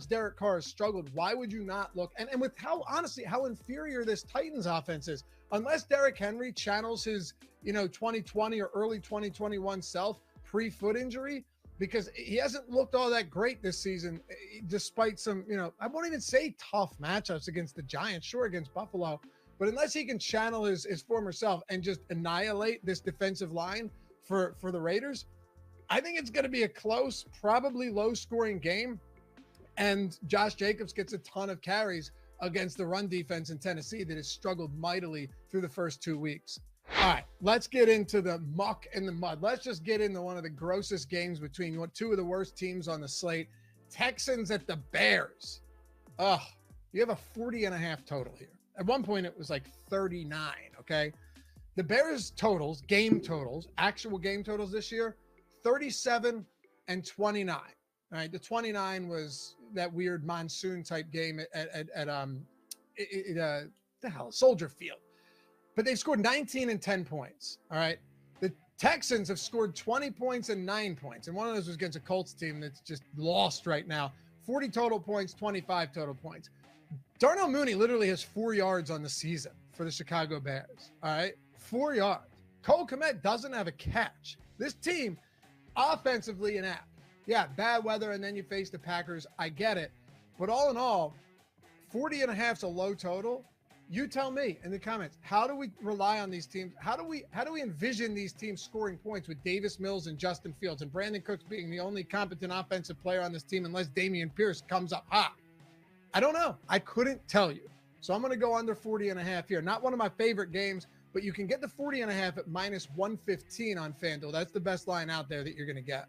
Derek Carr has struggled, why would you not look? And with how, honestly, how inferior this Titans offense is, unless Derrick Henry channels his, 2020 or early 2021 self pre-foot injury, because he hasn't looked all that great this season, despite some, I won't even say tough matchups against the Giants, sure, against Buffalo, but unless he can channel his former self and just annihilate this defensive line for the Raiders, I think it's going to be a close, probably low-scoring game, and Josh Jacobs gets a ton of carries against the run defense in Tennessee that has struggled mightily through the first 2 weeks. All right, let's get into the muck and the mud. Let's just get into one of the grossest games between two of the worst teams on the slate. Texans at the Bears. Ugh, you have a 40.5 total here. At one point, it was like 39, okay? The Bears totals, game totals, actual game totals this year, 37 and 29. All right, the 29 was that weird monsoon type game at Soldier Field. But they've scored 19 and 10 points. All right. The Texans have scored 20 points and 9 points. And one of those was against a Colts team that's just lost right now. 40 total points, 25 total points. Darnell Mooney literally has 4 yards on the season for the Chicago Bears. All right. 4 yards. Cole Kmet doesn't have a catch. This team offensively inept. Yeah, bad weather, and then you face the Packers. I get it. But all in all, 40.5 is a low total. You tell me in the comments, how do we rely on these teams? How do we envision these teams scoring points with Davis Mills and Justin Fields and Brandon Cooks being the only competent offensive player on this team unless Damian Pierce comes up hot? I don't know. I couldn't tell you. So I'm going to go under 40.5 here. Not one of my favorite games, but you can get the 40.5 at minus 115 on FanDuel. That's the best line out there that you're going to get.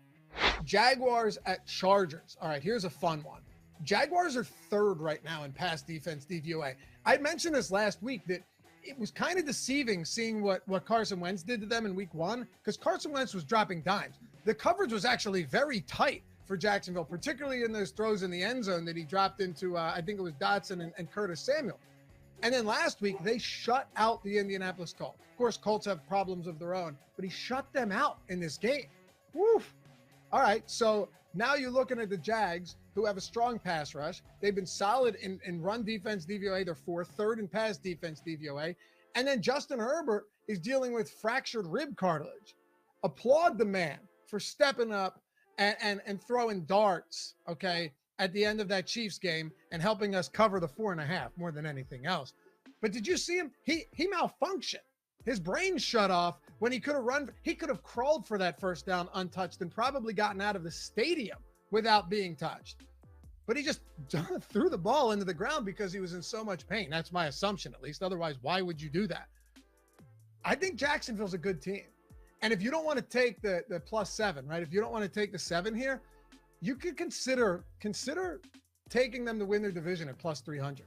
Jaguars at Chargers. All right, here's a fun one. Jaguars are third right now in pass defense DVOA. I mentioned this last week that it was kind of deceiving seeing what Carson Wentz did to them in week one, because Carson Wentz was dropping dimes. The coverage was actually very tight for Jacksonville, particularly in those throws in the end zone that he dropped into, I think it was Dotson and Curtis Samuel. And then last week, they shut out the Indianapolis Colts. Of course, Colts have problems of their own, but he shut them out in this game. Woof. All right, so now you're looking at the Jags, who have a strong pass rush. They've been solid in run defense DVOA. They're fourth, third in pass defense DVOA. And then Justin Herbert is dealing with fractured rib cartilage. Applaud the man for stepping up and throwing darts, okay, at the end of that Chiefs game and helping us cover the 4.5 more than anything else. But did you see him? He malfunctioned. His brain shut off when he could have run. He could have crawled for that first down untouched and probably gotten out of the stadium without being touched. But he just threw the ball into the ground because he was in so much pain. That's my assumption, at least. Otherwise, why would you do that? I think Jacksonville's a good team. And if you don't want to take the +7, right? If you don't want to take the 7 here, you could consider taking them to win their division at +300.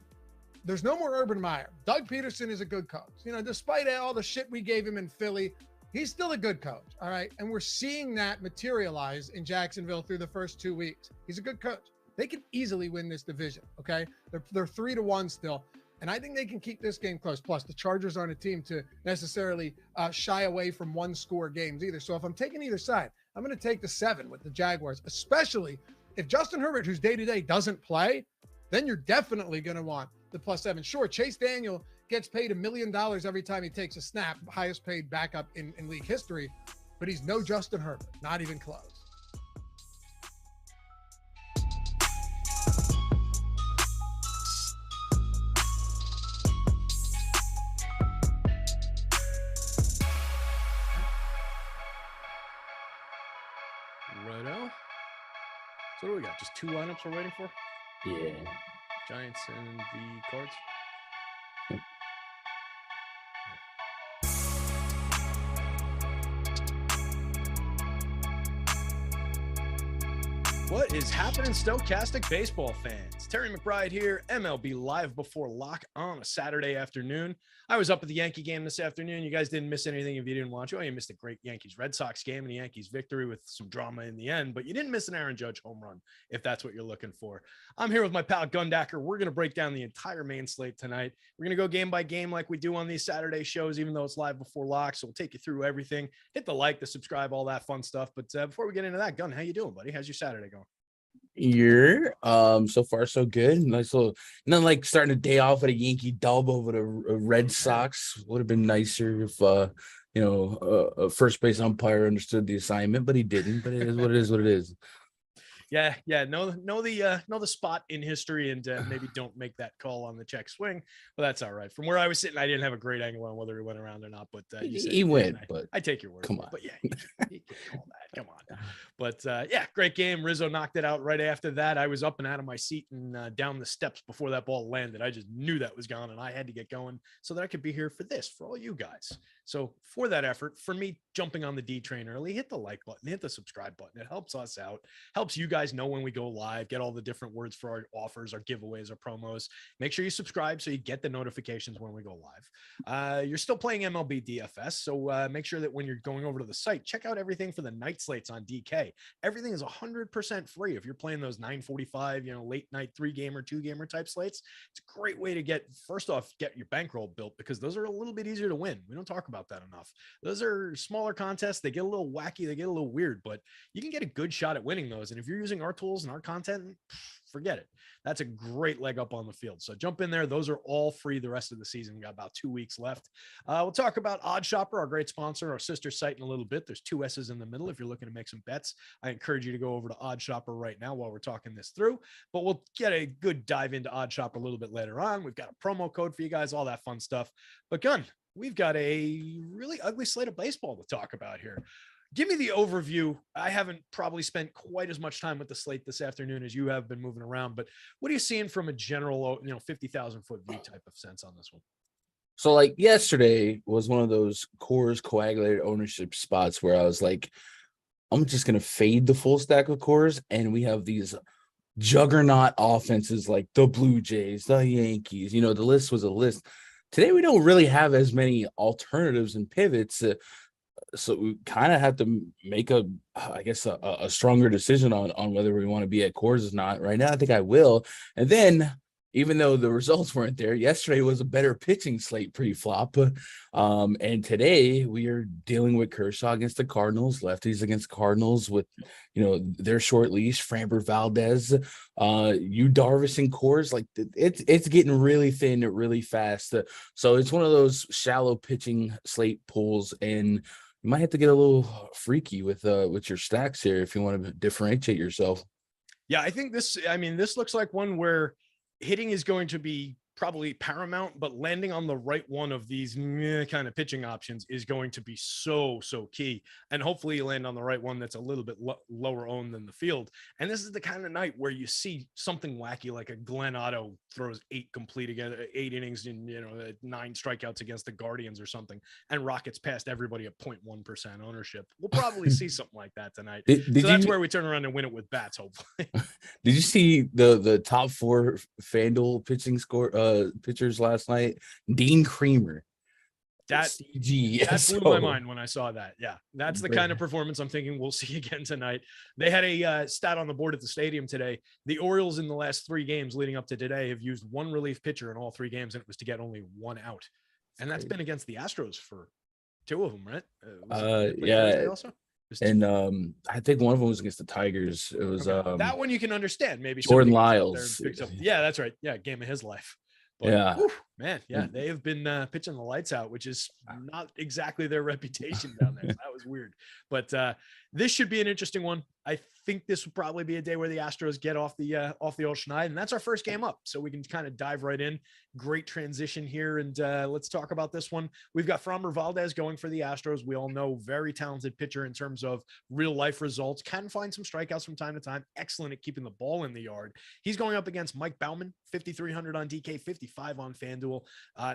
There's no more Urban Meyer. Doug Peterson is a good coach. Despite all the shit we gave him in Philly, he's still a good coach. All right. And we're seeing that materialize in Jacksonville through the first 2 weeks. He's a good coach. They can easily win this division. Okay. They're 3-1 still. And I think they can keep this game close. Plus, the Chargers aren't a team to necessarily shy away from one-score games either. So if I'm taking either side, I'm going to take the 7 with the Jaguars, especially if Justin Herbert, who's day-to-day, doesn't play, then you're definitely going to want the +7. Sure, Chase Daniel gets paid $1 million every time he takes a snap, highest paid backup in league history, but he's no Justin Herbert, not even close. Righto. So what do we got? Just 2 lineups we're waiting for? Yeah. Giants and the Cards. What is happening, Stokastic baseball fans? Terry McBride here, MLB Live before lock on a Saturday afternoon. I was up at the Yankee game this afternoon. You guys didn't miss anything if you didn't watch it. Oh, you missed a great Yankees-Red Sox game and the Yankees victory with some drama in the end, but you didn't miss an Aaron Judge home run, if that's what you're looking for. I'm here with my pal Gundacker. We're going to break down the entire main slate tonight. We're going to go game by game like we do on these Saturday shows, even though it's live before lock, so we'll take you through everything. Hit the like, the subscribe, all that fun stuff. But before we get into that, Gun, how you doing, buddy? How's your Saturday going? year. So far so good. Nice little, nothing like starting a day off with a Yankee dub over the Red Sox. Would have been nicer if a first base umpire understood the assignment, but he didn't. But it is what it is. What it is. Yeah. Know the spot in history, and maybe don't make that call on the check swing. But that's all right. From where I was sitting, I didn't have a great angle on whether he went around or not. But you said he went. But I take your word. Come on. But yeah, you can't call that. Come on. But yeah, great game. Rizzo knocked it out right after that. I was up and out of my seat and down the steps before that ball landed. I just knew that was gone, and I had to get going so that I could be here for this, for all you guys. So for that effort, for me jumping on the D train early, hit the like button, hit the subscribe button. It helps us out, helps you guys know when we go live, get all the different words for our offers, our giveaways, our promos. Make sure you subscribe so you get the notifications when we go live. You're still playing MLB DFS, so make sure that when you're going over to the site, check out everything for the night slates on DK. Everything is 100% free. If you're playing those 9:45, late night 3-gamer, 2-gamer type slates, it's a great way to get your bankroll built, because those are a little bit easier to win. We don't talk about that enough. Those are smaller contests. They get a little wacky. They get a little weird, but you can get a good shot at winning those. And if you're using our tools and our content, forget it. That's a great leg up on the field. So jump in there. Those are all free the rest of the season. We got about 2 weeks left. We'll talk about Odd Shopper, our great sponsor, our sister site, in a little bit. There's 2 S's in the middle. If you're looking to make some bets, I encourage you to go over to Odd Shopper right now while we're talking this through. But we'll get a good dive into Odd Shopper a little bit later on. We've got a promo code for you guys, all that fun stuff. But Gun, we've got a really ugly slate of baseball to talk about here. Give me the overview. I haven't probably spent quite as much time with the slate this afternoon as you have been moving around, but what are you seeing from a general, 50,000 foot view type of sense on this one? So like yesterday was one of those Coors coagulated ownership spots where I was like, I'm just going to fade the full stack of Coors. And we have these juggernaut offenses like the Blue Jays, the Yankees, the list was a list. Today, we don't really have as many alternatives and pivots. So we kind of have to make a stronger decision on whether we want to be at Coors or not. Right now, I think I will. And then, even though the results weren't there, yesterday was a better pitching slate pre-flop. And today we are dealing with Kershaw against the Cardinals, lefties against Cardinals with, their short leash, Framber Valdez, Yu Darvish and Coors. Like it's getting really thin really fast. So it's one of those shallow pitching slate pools, and you might have to get a little freaky with your stacks here if you want to differentiate yourself. Yeah, I think this looks like one where hitting is going to be probably paramount, but landing on the right one of these kind of pitching options is going to be so key. And hopefully you land on the right one that's a little bit lower owned than the field. And this is the kind of night where you see something wacky, like a Glenn Otto throws 8 innings and 9 strikeouts against the Guardians or something, and rockets past everybody at 0.1% ownership. We'll probably see something like that tonight. That's where we turn around and win it with bats, hopefully. Did you see the top 4 FanDuel pitching pitchers last night? Dean Creamer. That blew my mind when I saw that. Yeah, that's the kind of performance I'm thinking we'll see again tonight. They had a stat on the board at the stadium today. The Orioles in the last 3 games leading up to today have used 1 relief pitcher in all 3 games, and it was to get only 1 out. And that's been against the Astros for 2 of them, right? Yeah. Also? And I think one of them was against the Tigers. It was that one you can understand. Maybe Jordan Lyles. Yeah, that's right. Yeah, game of his life. But, yeah, whew, man. Yeah, they have been pitching the lights out, which is not exactly their reputation down there. So that was weird. But this should be an interesting one. I think this would probably be a day where the Astros get off the old schneid, and that's our first game up. So we can kind of dive right in. Great transition here, and let's talk about this one. We've got Framber Valdez going for the Astros. We all know, very talented pitcher in terms of real life results. Can find some strikeouts from time to time. Excellent at keeping the ball in the yard. He's going up against Mike Baumann, 5,300 on DK, 55 on FanDuel.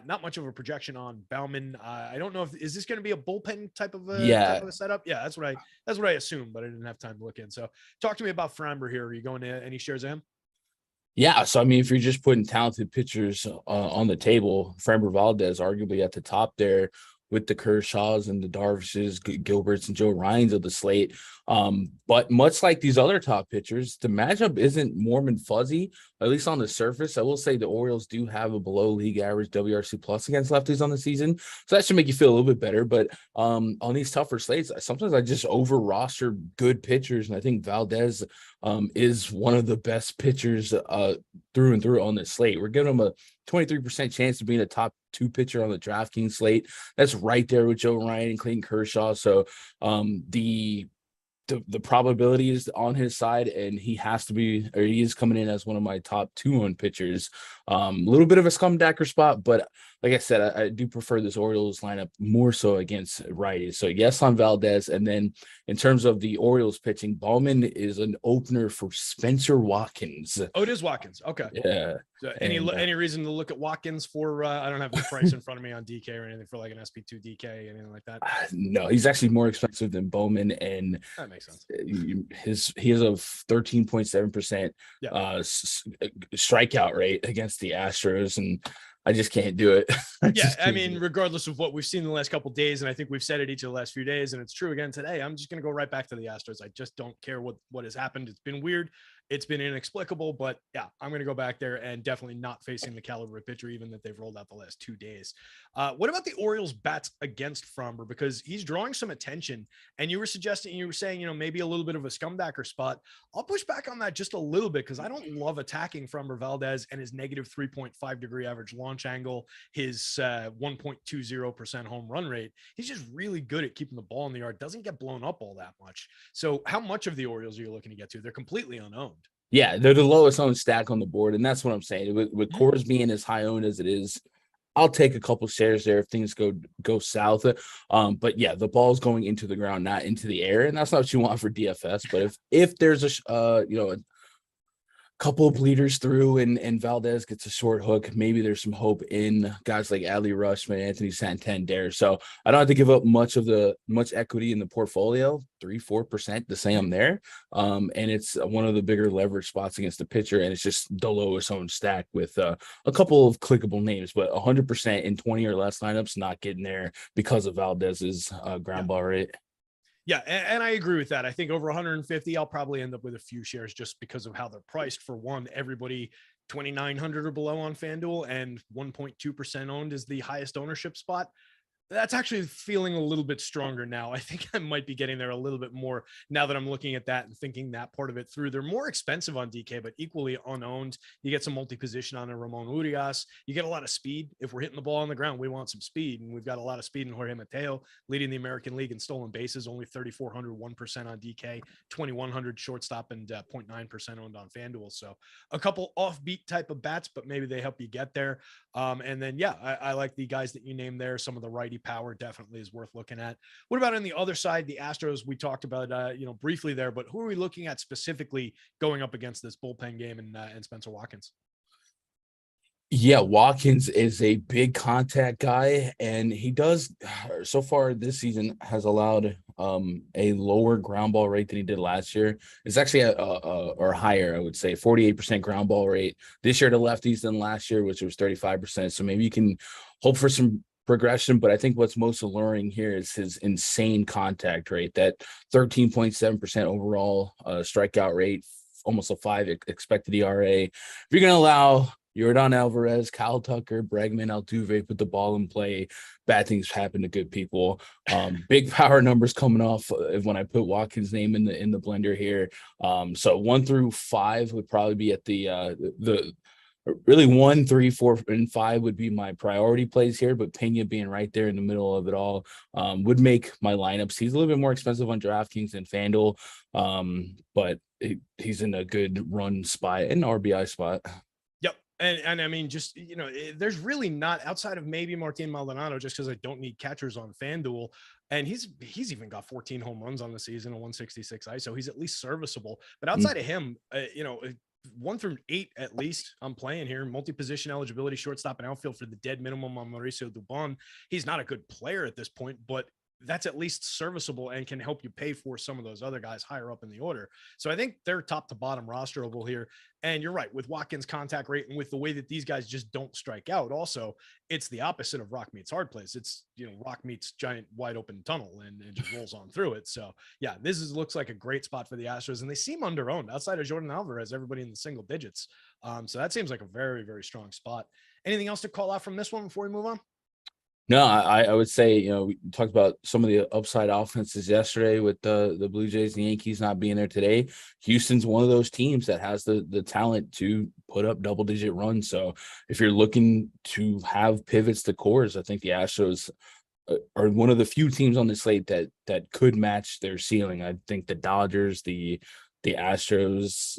Not much of a projection on Baumann. I don't know is this going to be a bullpen type of a setup? Yeah, that's what I assumed, but I didn't have time to look in. So talk to me about Framber here. Are you going to any shares of him? Yeah, so I mean, if you're just putting talented pitchers on the table, Framber Valdez arguably at the top there. with the Kershaws and the Darvishes, Gilberts, and Joe Ryans of the slate. But much like these other top pitchers, the matchup isn't warm and fuzzy, at least on the surface. I will say the Orioles do have a below league average WRC plus against lefties on the season, so that should make you feel a little bit better. But on these tougher slates, sometimes I just over roster good pitchers, and I think Valdez is one of the best pitchers through and through on this slate. We're giving him a 23% chance of being a top 2 pitcher on the DraftKings slate. That's right there with Joe Ryan and Clayton Kershaw. So the probability is on his side, and he is coming in as one of my top 2 pitchers. A little bit of a Gundacker spot, but like I said, I do prefer this Orioles lineup more so against righties. So yes on Valdez. And then in terms of the Orioles pitching, Ballman is an opener for Spencer Watkins. Oh, it is Watkins. Okay. Yeah. So any reason to look at Watkins for I don't have the price in front of me on DK or anything for like an SP2 DK, anything like that? No, he's actually more expensive than Bowman, and that makes sense. He has a 13.7% strikeout rate against the Astros, and I just can't do it. I mean, regardless of what we've seen in the last couple of days, and I think we've said it each of the last few days, and it's true again today, I'm just going to go right back to the Astros. I just don't care what has happened. It's been weird. It's been inexplicable, but yeah, I'm going to go back there and definitely not facing the caliber of pitcher, even that they've rolled out the last 2 days. What about the Orioles bats against Fromber? Because he's drawing some attention, and you were saying, maybe a little bit of a Scumbacker spot. I'll push back on that just a little bit, because I don't love attacking Fromber Valdez and his negative 3.5 degree average launch angle, his 1.20% home run rate. He's just really good at keeping the ball in the yard, doesn't get blown up all that much. So how much of the Orioles are you looking to get to? They're completely unowned. Yeah, they're the lowest owned stack on the board, and that's what I'm saying. With Coors being as high owned as it is, I'll take a couple shares there if things go south. But yeah, the ball's going into the ground, not into the air, and that's not what you want for DFS. But if there's a couple of bleeders through and Valdez gets a short hook, maybe there's some hope in guys like Adley Rutschman, Anthony Santander. So I don't have to give up much equity in the portfolio, 3-4% to say I'm there. And it's one of the bigger leverage spots against the pitcher, and it's just the lowest owned stack with a couple of clickable names, but 100% in 20 or less lineups not getting there because of Valdez's ground ball rate. Yeah, and I agree with that. I think over 150, I'll probably end up with a few shares just because of how they're priced. For one, everybody 2,900 or below on FanDuel, and 1.2% owned is the highest ownership spot. That's actually feeling a little bit stronger now. I think I might be getting there a little bit more now that I'm looking at that and thinking that part of it through. They're more expensive on DK, but equally unowned. You get some multi-position on a Ramon Urias. You get a lot of speed. If we're hitting the ball on the ground, we want some speed, and we've got a lot of speed in Jorge Mateo, leading the American League in stolen bases, only 3,400, 1% on DK, 2,100 shortstop, and 0.9% owned on FanDuel. So a couple offbeat type of bats, but maybe they help you get there. And then, yeah, I like the guys that you named there. Some of the righty power definitely is worth looking at. What about on the other side, the Astros? We talked about briefly there, but who are we looking at specifically going up against this bullpen game and Spencer Watkins? Yeah, Watkins is a big contact guy, and he does so far this season has allowed a lower ground ball rate than he did last year. It's actually or higher, I would say, 48% ground ball rate this year to lefties than last year, which was 35%. So maybe you can hope for some progression, but I think what's most alluring here is his insane contact rate, that 13.7% overall strikeout rate, almost a 5 expected ERA. If you're going to allow Yordan Alvarez, Kyle Tucker, Bregman, Altuve put the ball in play, bad things happen to good people. Big power numbers coming off when I put Watkins' name in the blender here. So 1 through 5 would probably be at the really 1, 3, 4, and 5 would be my priority plays here, but Pena being right there in the middle of it all would make my lineups. He's a little bit more expensive on DraftKings than FanDuel, but he's in a good run spot, an RBI spot. Yep. And I mean, just, there's really not, outside of maybe Martin Maldonado, just because I don't need catchers on FanDuel. And he's even got 14 home runs on the season, a 166 ISO. He's at least serviceable. But outside of him, 1 through 8 at least I'm playing here. Multi-position eligibility, shortstop, and outfield for the dead minimum on Mauricio Dubon. He's not a good player at this point, but that's at least serviceable and can help you pay for some of those other guys higher up in the order. So I think they're top to bottom rosterable here. And you're right, with Watkins' contact rate and with the way that these guys just don't strike out, also, it's the opposite of rock meets hard plays. It's, rock meets giant wide open tunnel and it just rolls on through it. So yeah, looks like a great spot for the Astros, and they seem under-owned outside of Jordan Alvarez, everybody in the single digits. So that seems like a very, very strong spot. Anything else to call out from this one before we move on? No, I would say, we talked about some of the upside offenses yesterday with the Blue Jays and Yankees not being there today. Houston's one of those teams that has the talent to put up double-digit runs. So if you're looking to have pivots to Coors, I think the Astros are one of the few teams on the slate that could match their ceiling. I think the Dodgers, the Astros,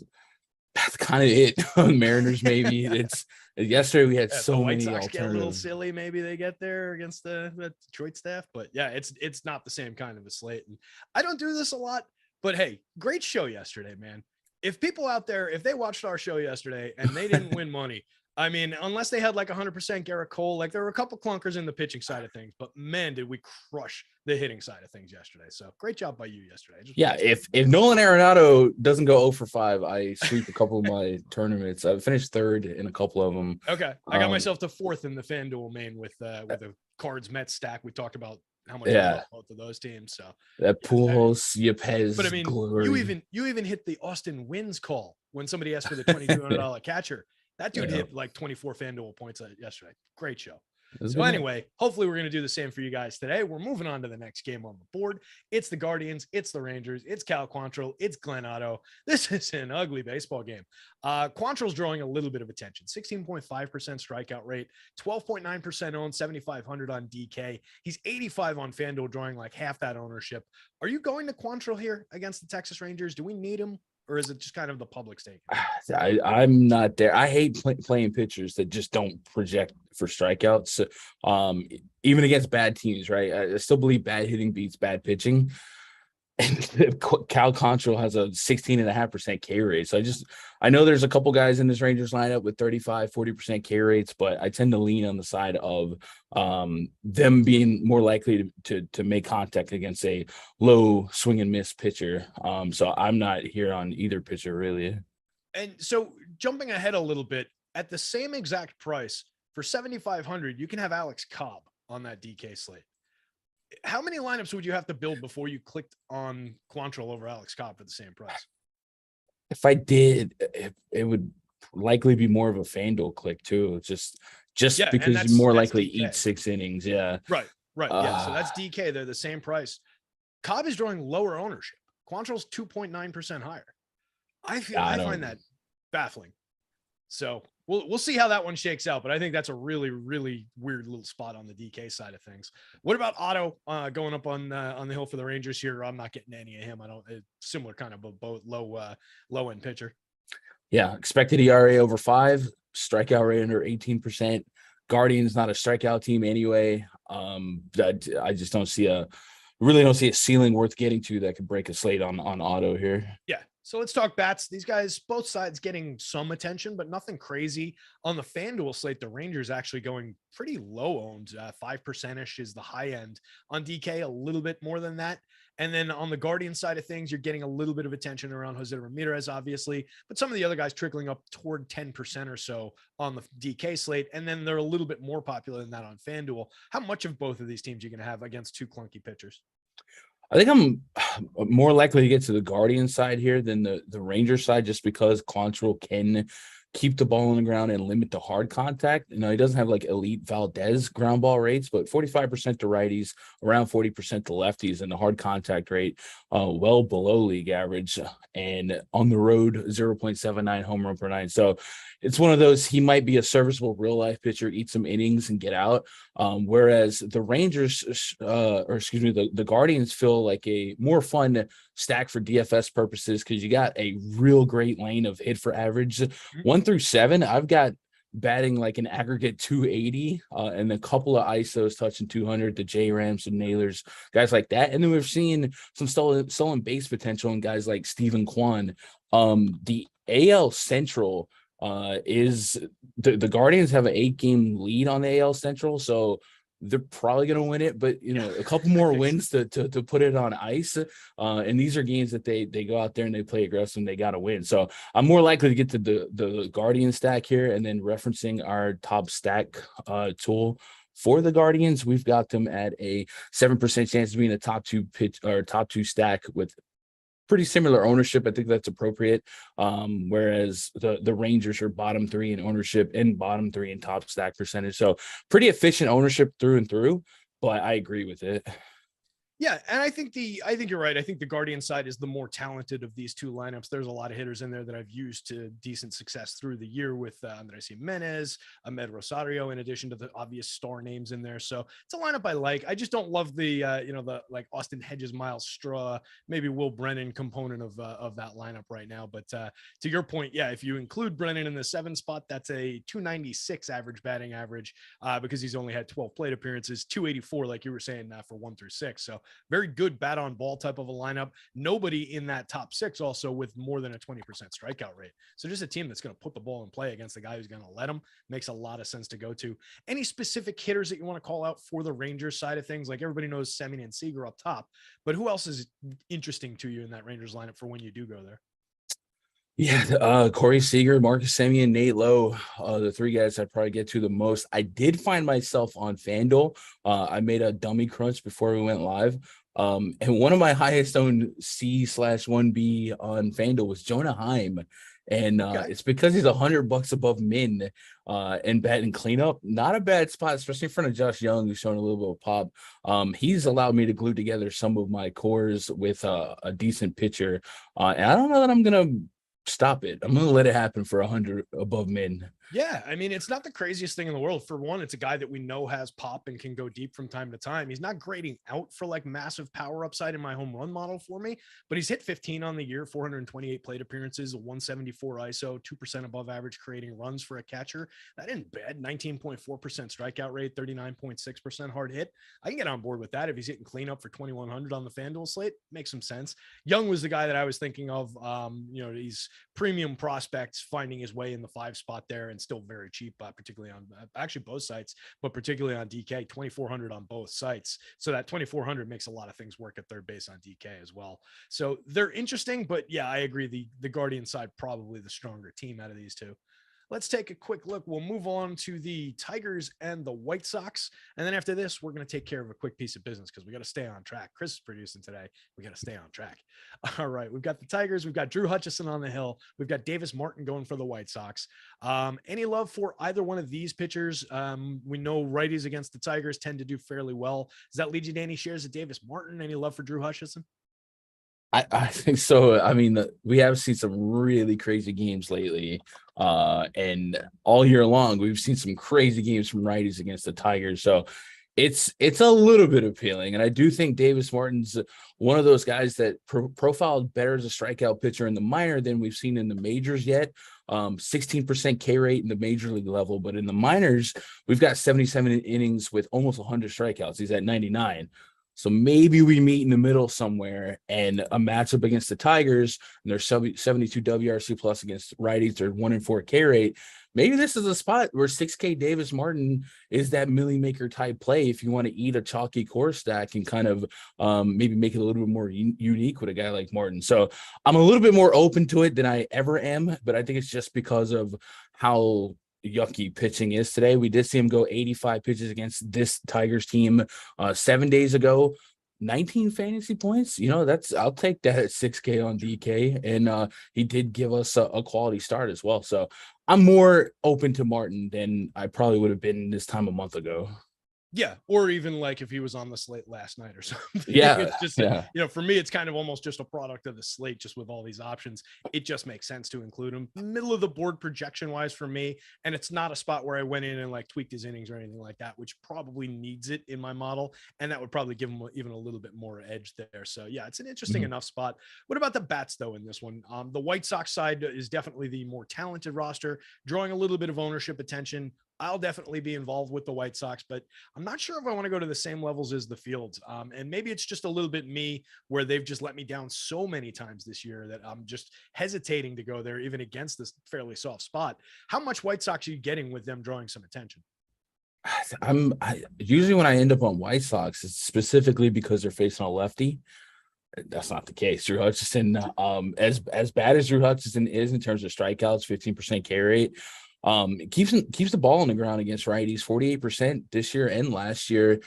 that's kind of it. Mariners, maybe. It's yesterday we had so many alternatives. Get a little silly, maybe they get there against the Detroit staff, but yeah, it's not the same kind of a slate. And I don't do this a lot, but hey, great show yesterday, man. If people out there, if they watched our show yesterday and they didn't win money, I mean, unless they had like 100% Garrett Cole, like there were a couple clunkers in the pitching side of things, but man, did we crush the hitting side of things yesterday. So great job by you yesterday. Yeah, if Nolan Arenado doesn't go 0 for 5, I sweep a couple of my tournaments. I finished third in a couple of them. Okay, I got myself to fourth in the FanDuel main with the Cards Mets stack. We talked about how much I love both of those teams. So that Pujols, Yepez, but I mean, glory. you even hit the Austin Wins call when somebody asked for the $2,200 catcher. That dude hit like 24 FanDuel points yesterday. Great show. So anyway, hopefully we're going to do the same for you guys today. We're moving on to the next game on the board. It's the Guardians. It's the Rangers. It's Cal Quantrill. It's Glenn Otto. This is an ugly baseball game. Quantrill's drawing a little bit of attention. 16.5% strikeout rate, 12.9% owned, 7,500 on DK. He's 85 on FanDuel, drawing like half that ownership. Are you going to Quantrill here against the Texas Rangers? Do we need him? Or is it just kind of the public stake? I'm not there. I hate playing pitchers that just don't project for strikeouts. Even against bad teams, right? I still believe bad hitting beats bad pitching. And Cal Quantrill has a 16.5% K rate. So I know there's a couple guys in this Rangers lineup with 35, 40% K rates, but I tend to lean on the side of them being more likely to make contact against a low swing and miss pitcher. So I'm not here on either pitcher really. And so jumping ahead a little bit, at the same exact price for 7,500, you can have Alex Cobb on that DK slate. How many lineups would you have to build before you clicked on Quantrill over Alex Cobb for the same price? If I did, it would likely be more of a FanDuel click too. Just because you're more likely to eat 6 innings. Yeah. Right. Yeah. So that's DK. They're the same price. Cobb is drawing lower ownership. Quantrill's 2.9% higher. I find that baffling. So we'll see how that one shakes out, but I think that's a really, really weird little spot on the DK side of things. What about Otto going up on the hill for the Rangers here? I'm not getting any of him. Similar kind of a low end pitcher. Yeah, expected ERA over 5, strikeout rate under 18%. Guardians not a strikeout team anyway. I just don't see a ceiling worth getting to that could break a slate on Otto here. Yeah. So let's talk bats. These guys, both sides getting some attention, but nothing crazy. On the FanDuel slate, the Rangers actually going pretty low owned, 5% is the high end. On DK, a little bit more than that. And then on the Guardian side of things, you're getting a little bit of attention around Jose Ramirez, obviously, but some of the other guys trickling up toward 10% or so on the DK slate. And then they're a little bit more popular than that on FanDuel. How much of both of these teams are you going to have against two clunky pitchers? I think I'm more likely to get to the Guardian side here than the Ranger side, just because Quantrill can keep the ball on the ground and limit the hard contact. He doesn't have like elite Valdez ground ball rates, but 45% to righties, around 40% to lefties, and the hard contact rate well below league average. And on the road, 0.79 home run per 9. So it's one of those, he might be a serviceable real life pitcher, eat some innings and get out. Whereas the Rangers, the Guardians feel like a more fun stack for DFS purposes, because you got a real great lane of hit for average. 1 through 7, I've got batting like an aggregate 280 and a couple of ISOs touching 200, the J-Rams and Nailers, guys like that. And then we've seen some stolen base potential in guys like Stephen Kwan. The AL Central is the Guardians have an 8-game lead on the AL Central. So they're probably going to win it, but a couple more wins to put it on ice. And these are games that they go out there and they play aggressive and they got to win. So I'm more likely to get to the Guardian stack here, and then referencing our top stack tool for the Guardians, we've got them at a 7% chance of being a top two stack with pretty similar ownership. I think that's appropriate. Whereas the Rangers are bottom 3 in ownership and bottom 3 in top stack percentage. So pretty efficient ownership through and through, but I agree with it. Yeah, and I think you're right. I think the Guardian side is the more talented of these two lineups. There's a lot of hitters in there that I've used to decent success through the year with Andres Jimenez, Ahmed Rosario, in addition to the obvious star names in there. So it's a lineup I like. I just don't love the the like Austin Hedges, Miles Straw, maybe Will Brennan component of that lineup right now. But to your point, yeah, if you include Brennan in the 7 spot, that's a 296 average batting average because he's only had 12 plate appearances, 284 like you were saying for 1 through 6. So very good bat on ball type of a lineup. Nobody in that top 6 also with more than a 20% strikeout rate. So just a team that's going to put the ball in play against the guy who's going to let them makes a lot of sense to go to. Any specific hitters that you want to call out for the Rangers side of things? Like everybody knows Semien and Seager up top, but who else is interesting to you in that Rangers lineup for when you do go there? Yeah, Corey Seager, Marcus Semien, Nate Lowe, the 3 guys I'd probably get to the most. I did find myself on FanDuel. I made a dummy crunch before we went live. And one of my highest owned C/1B on FanDuel was Jonah Heim. And it's because he's $100 above min and batting cleanup. Not a bad spot, especially in front of Josh Young, who's showing a little bit of pop. He's allowed me to glue together some of my cores with a decent pitcher. And I don't know that I'm going to stop it. I'm gonna let it happen for 100 above min. Yeah, I mean, it's not the craziest thing in the world. For one, it's a guy that we know has pop and can go deep from time to time. He's not grading out for like massive power upside in my home run model for me, but he's hit 15 on the year, 428 plate appearances, 174 ISO, 2% above average creating runs for a catcher. That isn't bad. 19.4% strikeout rate, 39.6% hard hit. I can get on board with that. If he's hitting cleanup for 2,100 on the FanDuel slate, makes some sense. Young was the guy that I was thinking of. He's premium prospects finding his way in the 5 spot there and still very cheap, particularly on actually both sites, but particularly on DK, 2,400 on both sites. So that 2,400 makes a lot of things work at third base on DK as well. So they're interesting, but yeah, I agree. The Guardian side, probably the stronger team out of these two. Let's take a quick look. We'll move on to the Tigers and the White Sox. And then after this, we're going to take care of a quick piece of business because we got to stay on track. Chris is producing today. We got to stay on track. All right. We've got the Tigers. We've got Drew Hutchison on the hill. We've got Davis Martin going for the White Sox. Any love for either one of these pitchers? We know righties against the Tigers tend to do fairly well. Does that lead you to any shares of Davis Martin? Any love for Drew Hutchison? I think so. I mean, we have seen some really crazy games lately. And all year long, we've seen some crazy games from righties against the Tigers. So it's a little bit appealing. And I do think Davis Martin's one of those guys that profiled better as a strikeout pitcher in the minor than we've seen in the majors yet. 16% K rate in the major league level, but in the minors, we've got 77 innings with almost 100 strikeouts. He's at 99. So maybe we meet in the middle somewhere, and a matchup against the Tigers, and they're 72 WRC plus against righties, they're 1-4 K rate. Maybe this is a spot where 6K Davis Martin is that milli maker type play if you want to eat a chalky core stack and kind of maybe make it a little bit more unique with a guy like Martin. So I'm a little bit more open to it than I ever am, but I think it's just because of how yucky pitching is today. We did see him go 85 pitches against this Tigers team 7 days ago. 19 fantasy points, I'll take that at 6K on DK, and he did give us a quality start as well. So I'm more open to Martin than I probably would have been this time a month ago. Yeah, or even like if he was on the slate last night or something. Yeah, it's just for me, it's kind of almost just a product of the slate. Just with all these options, it just makes sense to include him middle of the board projection wise for me. And it's not a spot where I went in and like tweaked his innings or anything like that, which probably needs it in my model, and that would probably give him even a little bit more edge there. So yeah, it's an interesting enough spot. What about the bats though in this one? The White Sox side is definitely the more talented roster, drawing a little bit of ownership attention. I'll definitely be involved with the White Sox, but I'm not sure if I want to go to the same levels as the Fields. And maybe it's just a little bit me where they've just let me down so many times this year that I'm just hesitating to go there, even against this fairly soft spot. How much White Sox are you getting with them drawing some attention? Usually when I end up on White Sox, it's specifically because they're facing a lefty. That's not the case. Drew Hutchison, as bad as Drew Hutchison is in terms of strikeouts, 15% K rate, keeps the ball on the ground against righties, 48% this year and last year,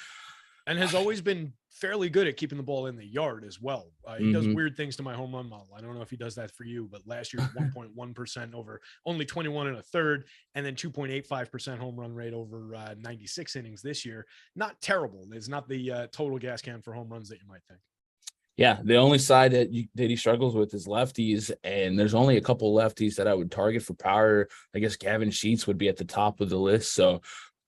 and has always been fairly good at keeping the ball in the yard as well. He does weird things to my home run model. I don't know if he does that for you, but last year 1.1% over only 21 and a third, and then 2.85% home run rate over 96 innings this year. Not terrible. It's not the total gas can for home runs that you might think. Yeah, the only side that he struggles with is lefties, and there's only a couple lefties that I would target for power. I guess Gavin Sheets would be at the top of the list, so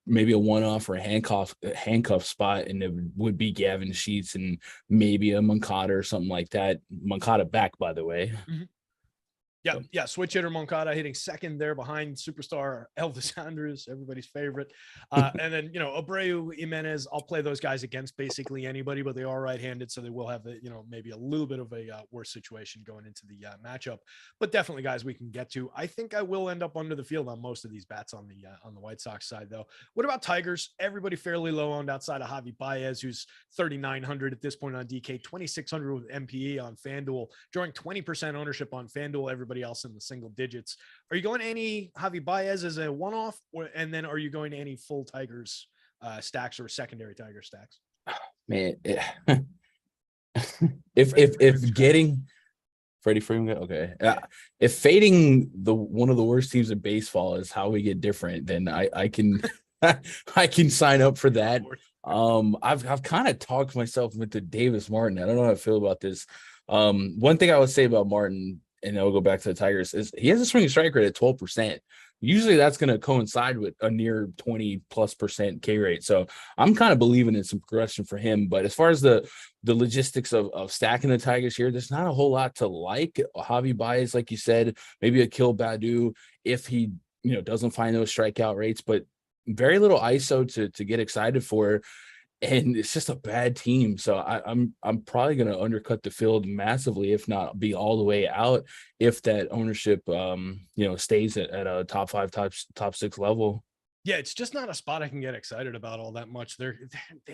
maybe a one-off or a handcuff spot, and it would be Gavin Sheets and maybe a Moncada or something like that. Moncada back, by the way. Mm-hmm. Yeah. Switch hitter Moncada hitting second there behind superstar Elvis Andrus, everybody's favorite. And then, Abreu, Jimenez, I'll play those guys against basically anybody, but they are right-handed, so they will have, maybe a little bit of a worse situation going into the matchup. But definitely guys we can get to. I think I will end up under the field on most of these bats on the White Sox side, though. What about Tigers? Everybody fairly low owned outside of Javi Baez, who's 3,900 at this point on DK, 2,600 with MPE on FanDuel, drawing 20% ownership on FanDuel. Everybody else in the single digits. Are you going to any Javi Baez as a one-off, and then are you going to any full Tigers stacks or secondary Tiger stacks? Man, if getting Freddie Freeman, okay. If fading one of the worst teams in baseball is how we get different, then I can I can sign up for that. I've kind of talked myself into Davis Martin. I don't know how I feel about this. One thing I would say about Martin, and I'll go back to the Tigers, is he has a swinging strike rate at 12%. Usually that's going to coincide with a near 20+% K rate. So I'm kind of believing in some progression for him. But as far as the logistics of stacking the Tigers here, there's not a whole lot to like. Javi Baez, like you said, maybe a Kill Badu if he doesn't find those strikeout rates, but very little ISO to get excited for. And it's just a bad team. So I'm probably going to undercut the field massively, if not be all the way out, if that ownership, stays at a top 5, top 6 level. Yeah, it's just not a spot I can get excited about all that much. They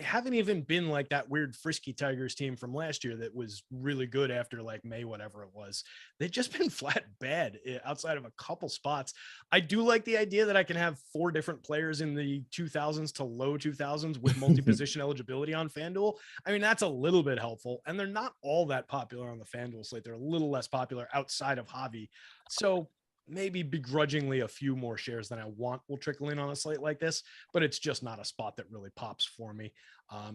haven't even been like that weird frisky Tigers team from last year that was really good after like May, whatever it was. They've just been flat bad outside of a couple spots. I do like the idea that I can have 4 different players in the 2000s to low 2000s with multi-position eligibility on FanDuel. I mean, that's a little bit helpful, and they're not all that popular on the FanDuel slate. They're a little less popular outside of Javi. So maybe begrudgingly a few more shares than I want will trickle in on a slate like this, but it's just not a spot that really pops for me.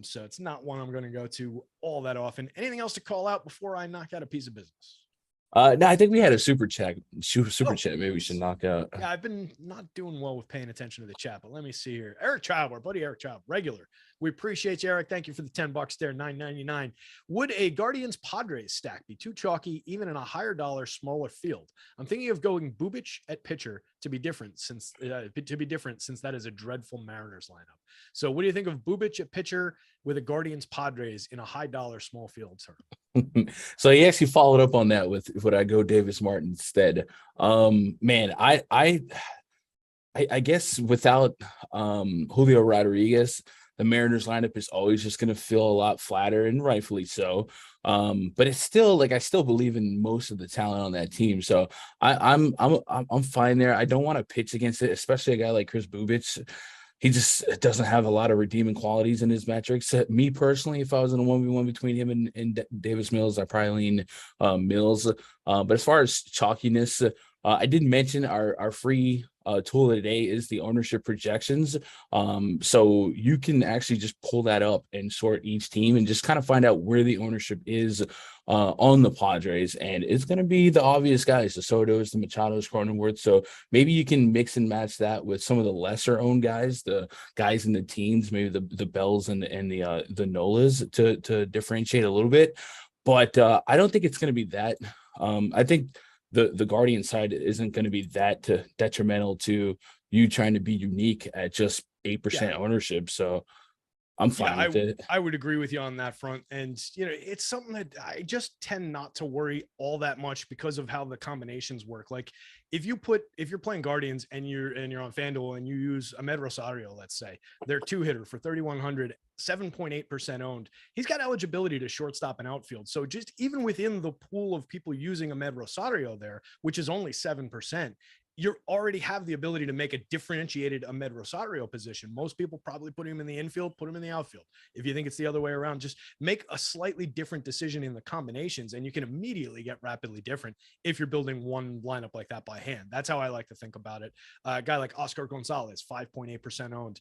So it's not one I'm going to go to all that often. Anything else to call out before I knock out a piece of business? No, I think we had a super chat. Maybe we should knock out. Yeah, I've been not doing well with paying attention to the chat, but let me see here. Eric Child, our buddy Eric Child, regular. We appreciate you, Eric. Thank you for the $10 there, $9.99. Would a Guardians Padres stack be too chalky, even in a higher dollar, smaller field? I'm thinking of going Bubic at pitcher to be different since that is a dreadful Mariners lineup. So what do you think of Bubic at pitcher with a Guardians Padres in a high dollar, small field term? So he actually followed up on that with would I go Davis Martin instead? Man, I guess without Julio Rodriguez, the Mariners lineup is always just going to feel a lot flatter, and rightfully so. But it's still I still believe in most of the talent on that team. So I'm fine there. I don't want to pitch against it, especially a guy like Chris Bubic. He just doesn't have a lot of redeeming qualities in his metrics. Me personally, if I was in a 1v1 between him and Davis Mills, I probably lean Mills. But as far as chalkiness, I did mention our free tool of the day is the ownership projections. So you can actually just pull that up and sort each team and just kind of find out where the ownership is on the Padres. And it's going to be the obvious guys, the Sotos, the Machados, Cronenworth. So maybe you can mix and match that with some of the lesser owned guys, the guys in the teens, maybe the Bells and the Nolas to differentiate a little bit. But I don't think it's going to be that. I think the Guardian side isn't going to be that detrimental to you trying to be unique at just 8% ownership. So I'm fine with it. I would agree with you on that front. And, it's something that I just tend not to worry all that much because of how the combinations work. Like if you're playing Guardians and you're on FanDuel and you use Ahmed Rosario, let's say their 2-hitter for 3,100, 7.8% owned. He's got eligibility to shortstop and outfield. So just even within the pool of people using Ahmed Rosario there, which is only 7%, you already have the ability to make a differentiated Ahmed Rosario position. Most people probably put him in the infield, put him in the outfield. If you think it's the other way around, just make a slightly different decision in the combinations, and you can immediately get rapidly different if you're building one lineup like that by hand. That's how I like to think about it. A guy like Oscar Gonzalez, 5.8% owned,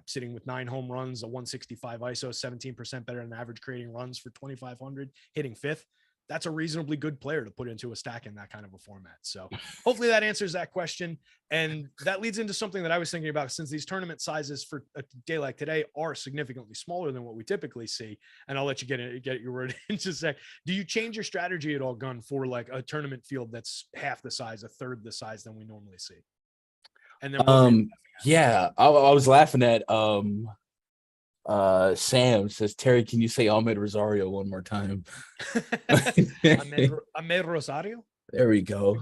sitting with 9 home runs, a 165 ISO, 17% better than average, creating runs for 2,500, hitting 5th. That's a reasonably good player to put into a stack in that kind of a format. So hopefully that answers that question. And that leads into something that I was thinking about, since these tournament sizes for a day like today are significantly smaller than what we typically see. And I'll let you get your word in just a sec. Do you change your strategy at all, Gun, for like a tournament field that's half the size, a third the size than we normally see? And then yeah, I was laughing at Sam says, Terry, can you say Ahmed Rosario one more time? Ahmed Rosario. There we go.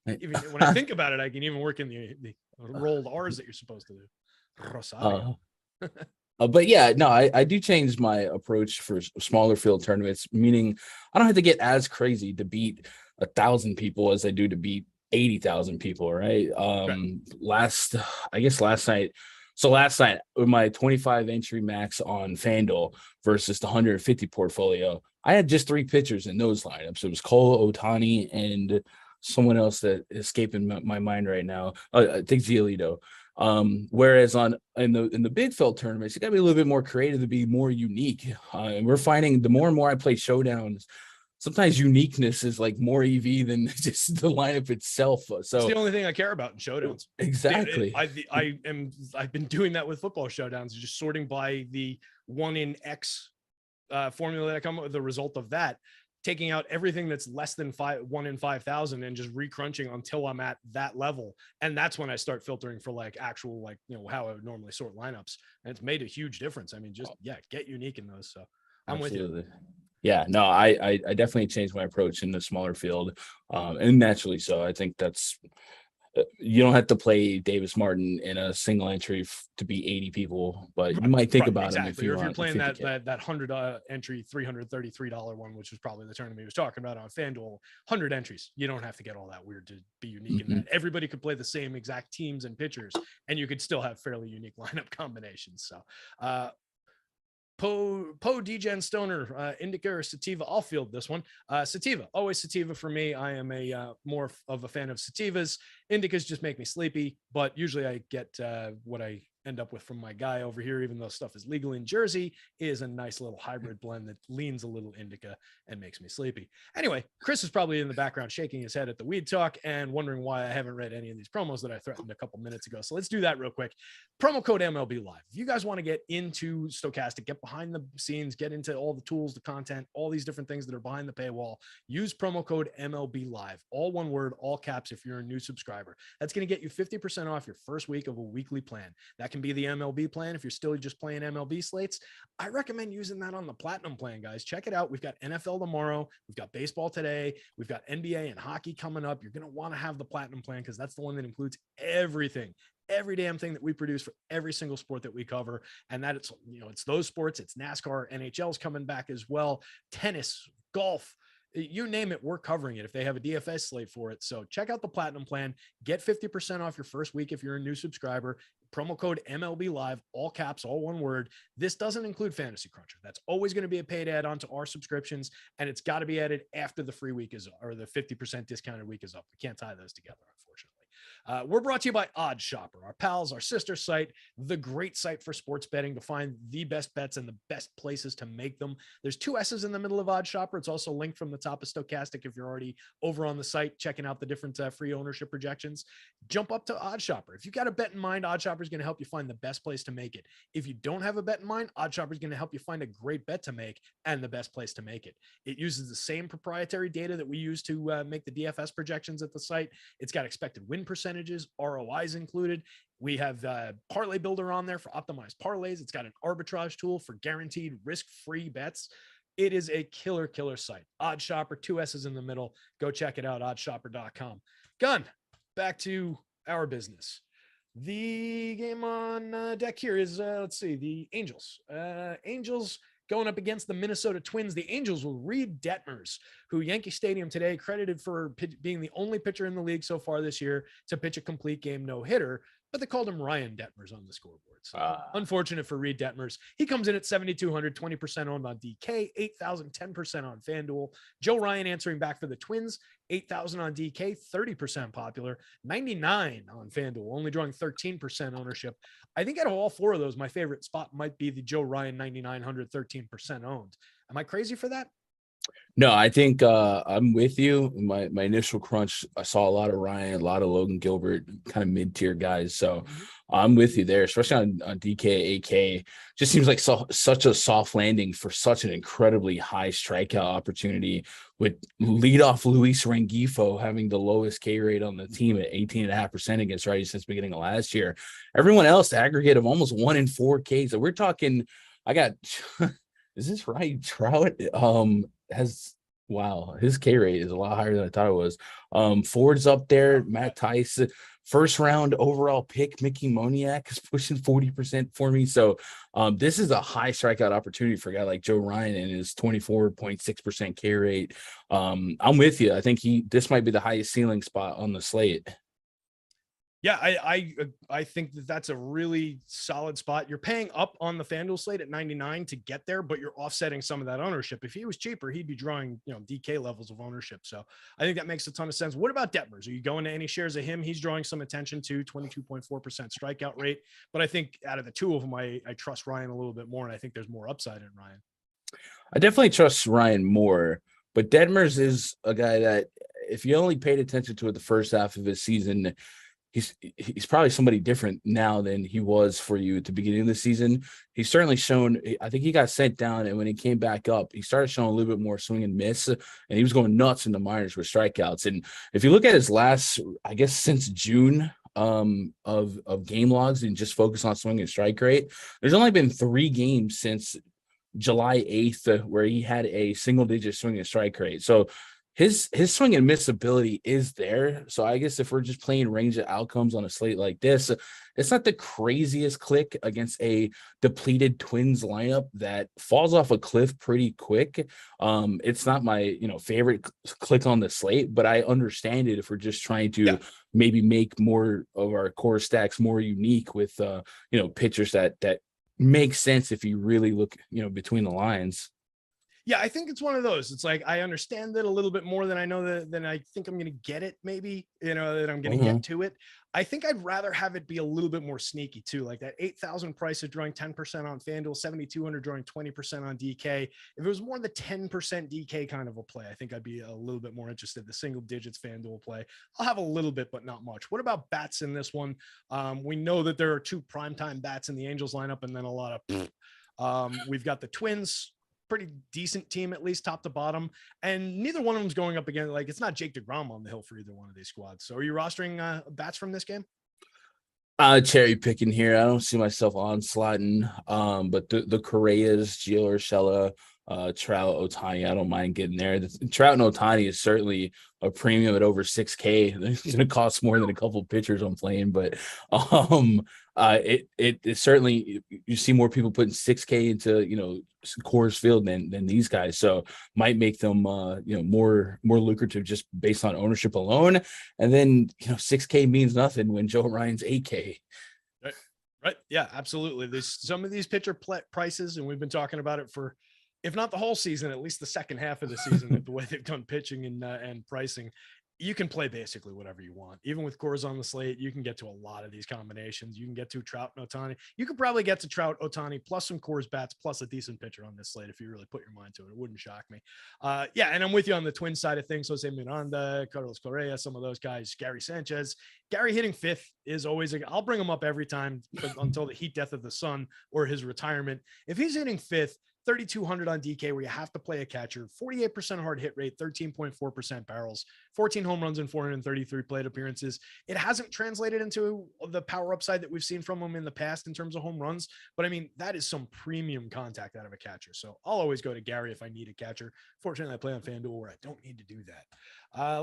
Even when I think about it, I can even work in the rolled R's that you're supposed to do. Rosario. But yeah, no, I do change my approach for smaller field tournaments, meaning I don't have to get as crazy to beat 1,000 people as I do to beat 80,000 people. Right. Last night. So last night with my 25 entry max on FanDuel versus the 150 portfolio, I had just 3 pitchers in those lineups. It was Cole, Ohtani, and someone else that is escaping my mind right now. I think Giolito. Whereas in the big field tournaments, you got to be a little bit more creative to be more unique. And we're finding the more and more I play showdowns, sometimes uniqueness is like more EV than just the lineup itself. So it's the only thing I care about in showdowns. Exactly. I've been doing that with football showdowns, just sorting by the 1 in X formula that I come up with, the result of that, taking out everything that's less than 1 in 5,000 and just recrunching until I'm at that level. And that's when I start filtering for like actual, like, how I would normally sort lineups. And it's made a huge difference. I mean, get unique in those. So I'm Absolutely. with you. Yeah, no, I definitely changed my approach in the smaller field, and naturally so. I think that's you don't have to play Davis Martin in a single entry to beat 80 people, but you might think about him if you're playing that 100 entry $333 one, which was probably the tournament he was talking about on FanDuel. 100 entries. You don't have to get all that weird to be unique in that. Everybody could play the same exact teams and pitchers, and you could still have fairly unique lineup combinations. So Poe Degen Stoner, Indica or Sativa? I'll field this one. Sativa, always Sativa for me. I am a more of a fan of Sativas. Indicas just make me sleepy, but usually I get what I end up with from my guy over here, even though stuff is legal in Jersey, is a nice little hybrid blend that leans a little indica and makes me sleepy. Anyway, Chris is probably in the background shaking his head at the weed talk and wondering why I haven't read any of these promos that I threatened a couple minutes ago. So let's do that real quick. Promo code MLB Live. If you guys want to get into Stokastic, get behind the scenes, get into all the tools, the content, all these different things that are behind the paywall, use promo code MLB Live. All one word, all caps if you're a new subscriber. That's going to get you 50% off your first week of a weekly plan. That can be the MLB plan if you're still just playing MLB slates. I recommend using that on the Platinum plan, guys. Check it out. We've got NFL tomorrow. We've got baseball today. We've got NBA and hockey coming up. You're going to want to have the Platinum plan because that's the one that includes everything, every damn thing that we produce for every single sport that we cover. And that it's, it's those sports. It's NASCAR, NHL's coming back as well. Tennis, golf, you name it, we're covering it if they have a DFS slate for it. So check out the Platinum plan, get 50% off your first week if you're a new subscriber. Promo code MLB Live, all caps, all one word. This doesn't include Fantasy Cruncher. That's always going to be a paid add-on to our subscriptions, and it's got to be added after the free week is, or the 50% discounted week is up. We can't tie those together, unfortunately. We're brought to you by Odds Shopper, our pals, our sister site, the great site for sports betting to find the best bets and the best places to make them. There's 2 S's in the middle of Odds Shopper. It's also linked from the top of Stokastic if you're already over on the site checking out the different free ownership projections. Jump up to Odds Shopper. If you got a bet in mind, Odds Shopper is going to help you find the best place to make it. If you don't have a bet in mind, Odds Shopper is going to help you find a great bet to make and the best place to make it. It uses the same proprietary data that we use to make the DFS projections at the site. It's got expected win percentage percentages, ROIs included. We have Parlay Builder on there for optimized parlays. It's got an arbitrage tool for guaranteed risk-free bets. It is a killer site. Odd Shopper, 2 S's in the middle. Go check it out, oddshopper.com. Gun, back to our business. The game on deck here is, let's see, the Angels. Angels going up against the Minnesota Twins. The Angels will Reed Detmers, who Yankee Stadium today credited for being the only pitcher in the league so far this year to pitch a complete game no-hitter, but they called him Ryan Detmers on the scoreboards. Unfortunate for Reed Detmers. He comes in at 7,200, 20% owned on DK, 8,000, 10% on FanDuel. Joe Ryan answering back for the Twins, 8,000 on DK, 30% popular, 99 on FanDuel, only drawing 13% ownership. I think out of all 4 of those, my favorite spot might be the Joe Ryan 9,900, 13% owned. Am I crazy for that? No, I think I'm with you. My initial crunch, I saw a lot of Ryan, a lot of Logan Gilbert, kind of mid-tier guys. So I'm with you there, especially on DK, AK. Just seems like such a soft landing for such an incredibly high strikeout opportunity, with leadoff Luis Rengifo having the lowest K rate on the team at 18.5% against righties since beginning of last year. Everyone else, aggregate of almost 1 in 4 Ks. So we're talking, I got, is this right? Trout his K rate is a lot higher than I thought it was. Ford's up there, Matt Tice, first round overall pick, Mickey Moniak is pushing 40% for me. So this is a high strikeout opportunity for a guy like Joe Ryan and his 24.6% K rate. I'm with you. I think this might be the highest ceiling spot on the slate. Yeah, I think that's a really solid spot. You're paying up on the FanDuel slate at 99 to get there, but you're offsetting some of that ownership. If he was cheaper, he'd be drawing, DK levels of ownership. So I think that makes a ton of sense. What about Detmers? Are you going to any shares of him? He's drawing some attention to 22.4% strikeout rate. But I think out of the 2 of them, I trust Ryan a little bit more, and I think there's more upside in Ryan. I definitely trust Ryan more, but Detmers is a guy that if you only paid attention to it the first half of his season, he's probably somebody different now than he was for you at the beginning of the season. He's certainly shown, I think he got sent down, and when he came back up, he started showing a little bit more swing and miss, and he was going nuts in the minors with strikeouts. And if you look at his last, I guess since June of game logs and just focus on swing and strike rate, there's only been 3 games since July 8th where he had a single-digit swing and strike rate. So his swing and miss ability is there. So I guess if we're just playing range of outcomes on a slate like this, it's not the craziest click against a depleted Twins lineup that falls off a cliff pretty quick. It's not my favorite click on the slate, but I understand it if we're just trying to maybe make more of our core stacks more unique with pitchers that make sense if you really look between the lines. Yeah, I think it's one of those. It's like I understand it a little bit more than I know than I think I'm going to get it. Maybe that I'm going to get to it. I think I'd rather have it be a little bit more sneaky too. Like that 8,000 price is drawing 10% on FanDuel, 7,200 drawing 20% on DK. If it was more the 10% DK kind of a play, I think I'd be a little bit more interested. The single digits FanDuel play, I'll have a little bit, but not much. What about bats in this one? We know that there are 2 primetime bats in the Angels lineup, and then a lot of. We've got the Twins. Pretty decent team, at least top to bottom, and neither one of them's going up against, like, it's not Jake DeGrom on the hill for either one of these squads. So are you rostering bats from this game? Cherry picking here. I don't see myself onslaughting, but the Correas, Gio Urshela, Trout, Ohtani, I don't mind getting there. Trout and Ohtani is certainly a premium at over 6K. It's going to cost more than a couple pitchers I'm playing, but it certainly, you see more people putting 6K into Coors Field than these guys, so might make them more lucrative just based on ownership alone. And then 6K means nothing when Joe Ryan's 8K. Right. Yeah, absolutely. There's some of these pitcher prices, and we've been talking about it for, if not the whole season, at least the second half of the season, with the way they've done pitching and pricing. You can play basically whatever you want. Even with Coors on the slate, you can get to a lot of these combinations. You can get to Trout and Ohtani. You could probably get to Trout, Ohtani, plus some Coors bats, plus a decent pitcher on this slate if you really put your mind to it. It wouldn't shock me. And I'm with you on the Twins side of things. Jose Miranda, Carlos Correa, some of those guys, Gary Sanchez. Gary hitting 5th is always I'll bring him up every time until the heat death of the sun or his retirement. If he's hitting 5th, 3,200 on DK, where you have to play a catcher, 48% hard hit rate, 13.4% barrels, 14 home runs and 433 plate appearances. It hasn't translated into the power upside that we've seen from him in the past in terms of home runs, but I mean, that is some premium contact out of a catcher. So I'll always go to Gary if I need a catcher. Fortunately, I play on FanDuel where I don't need to do that.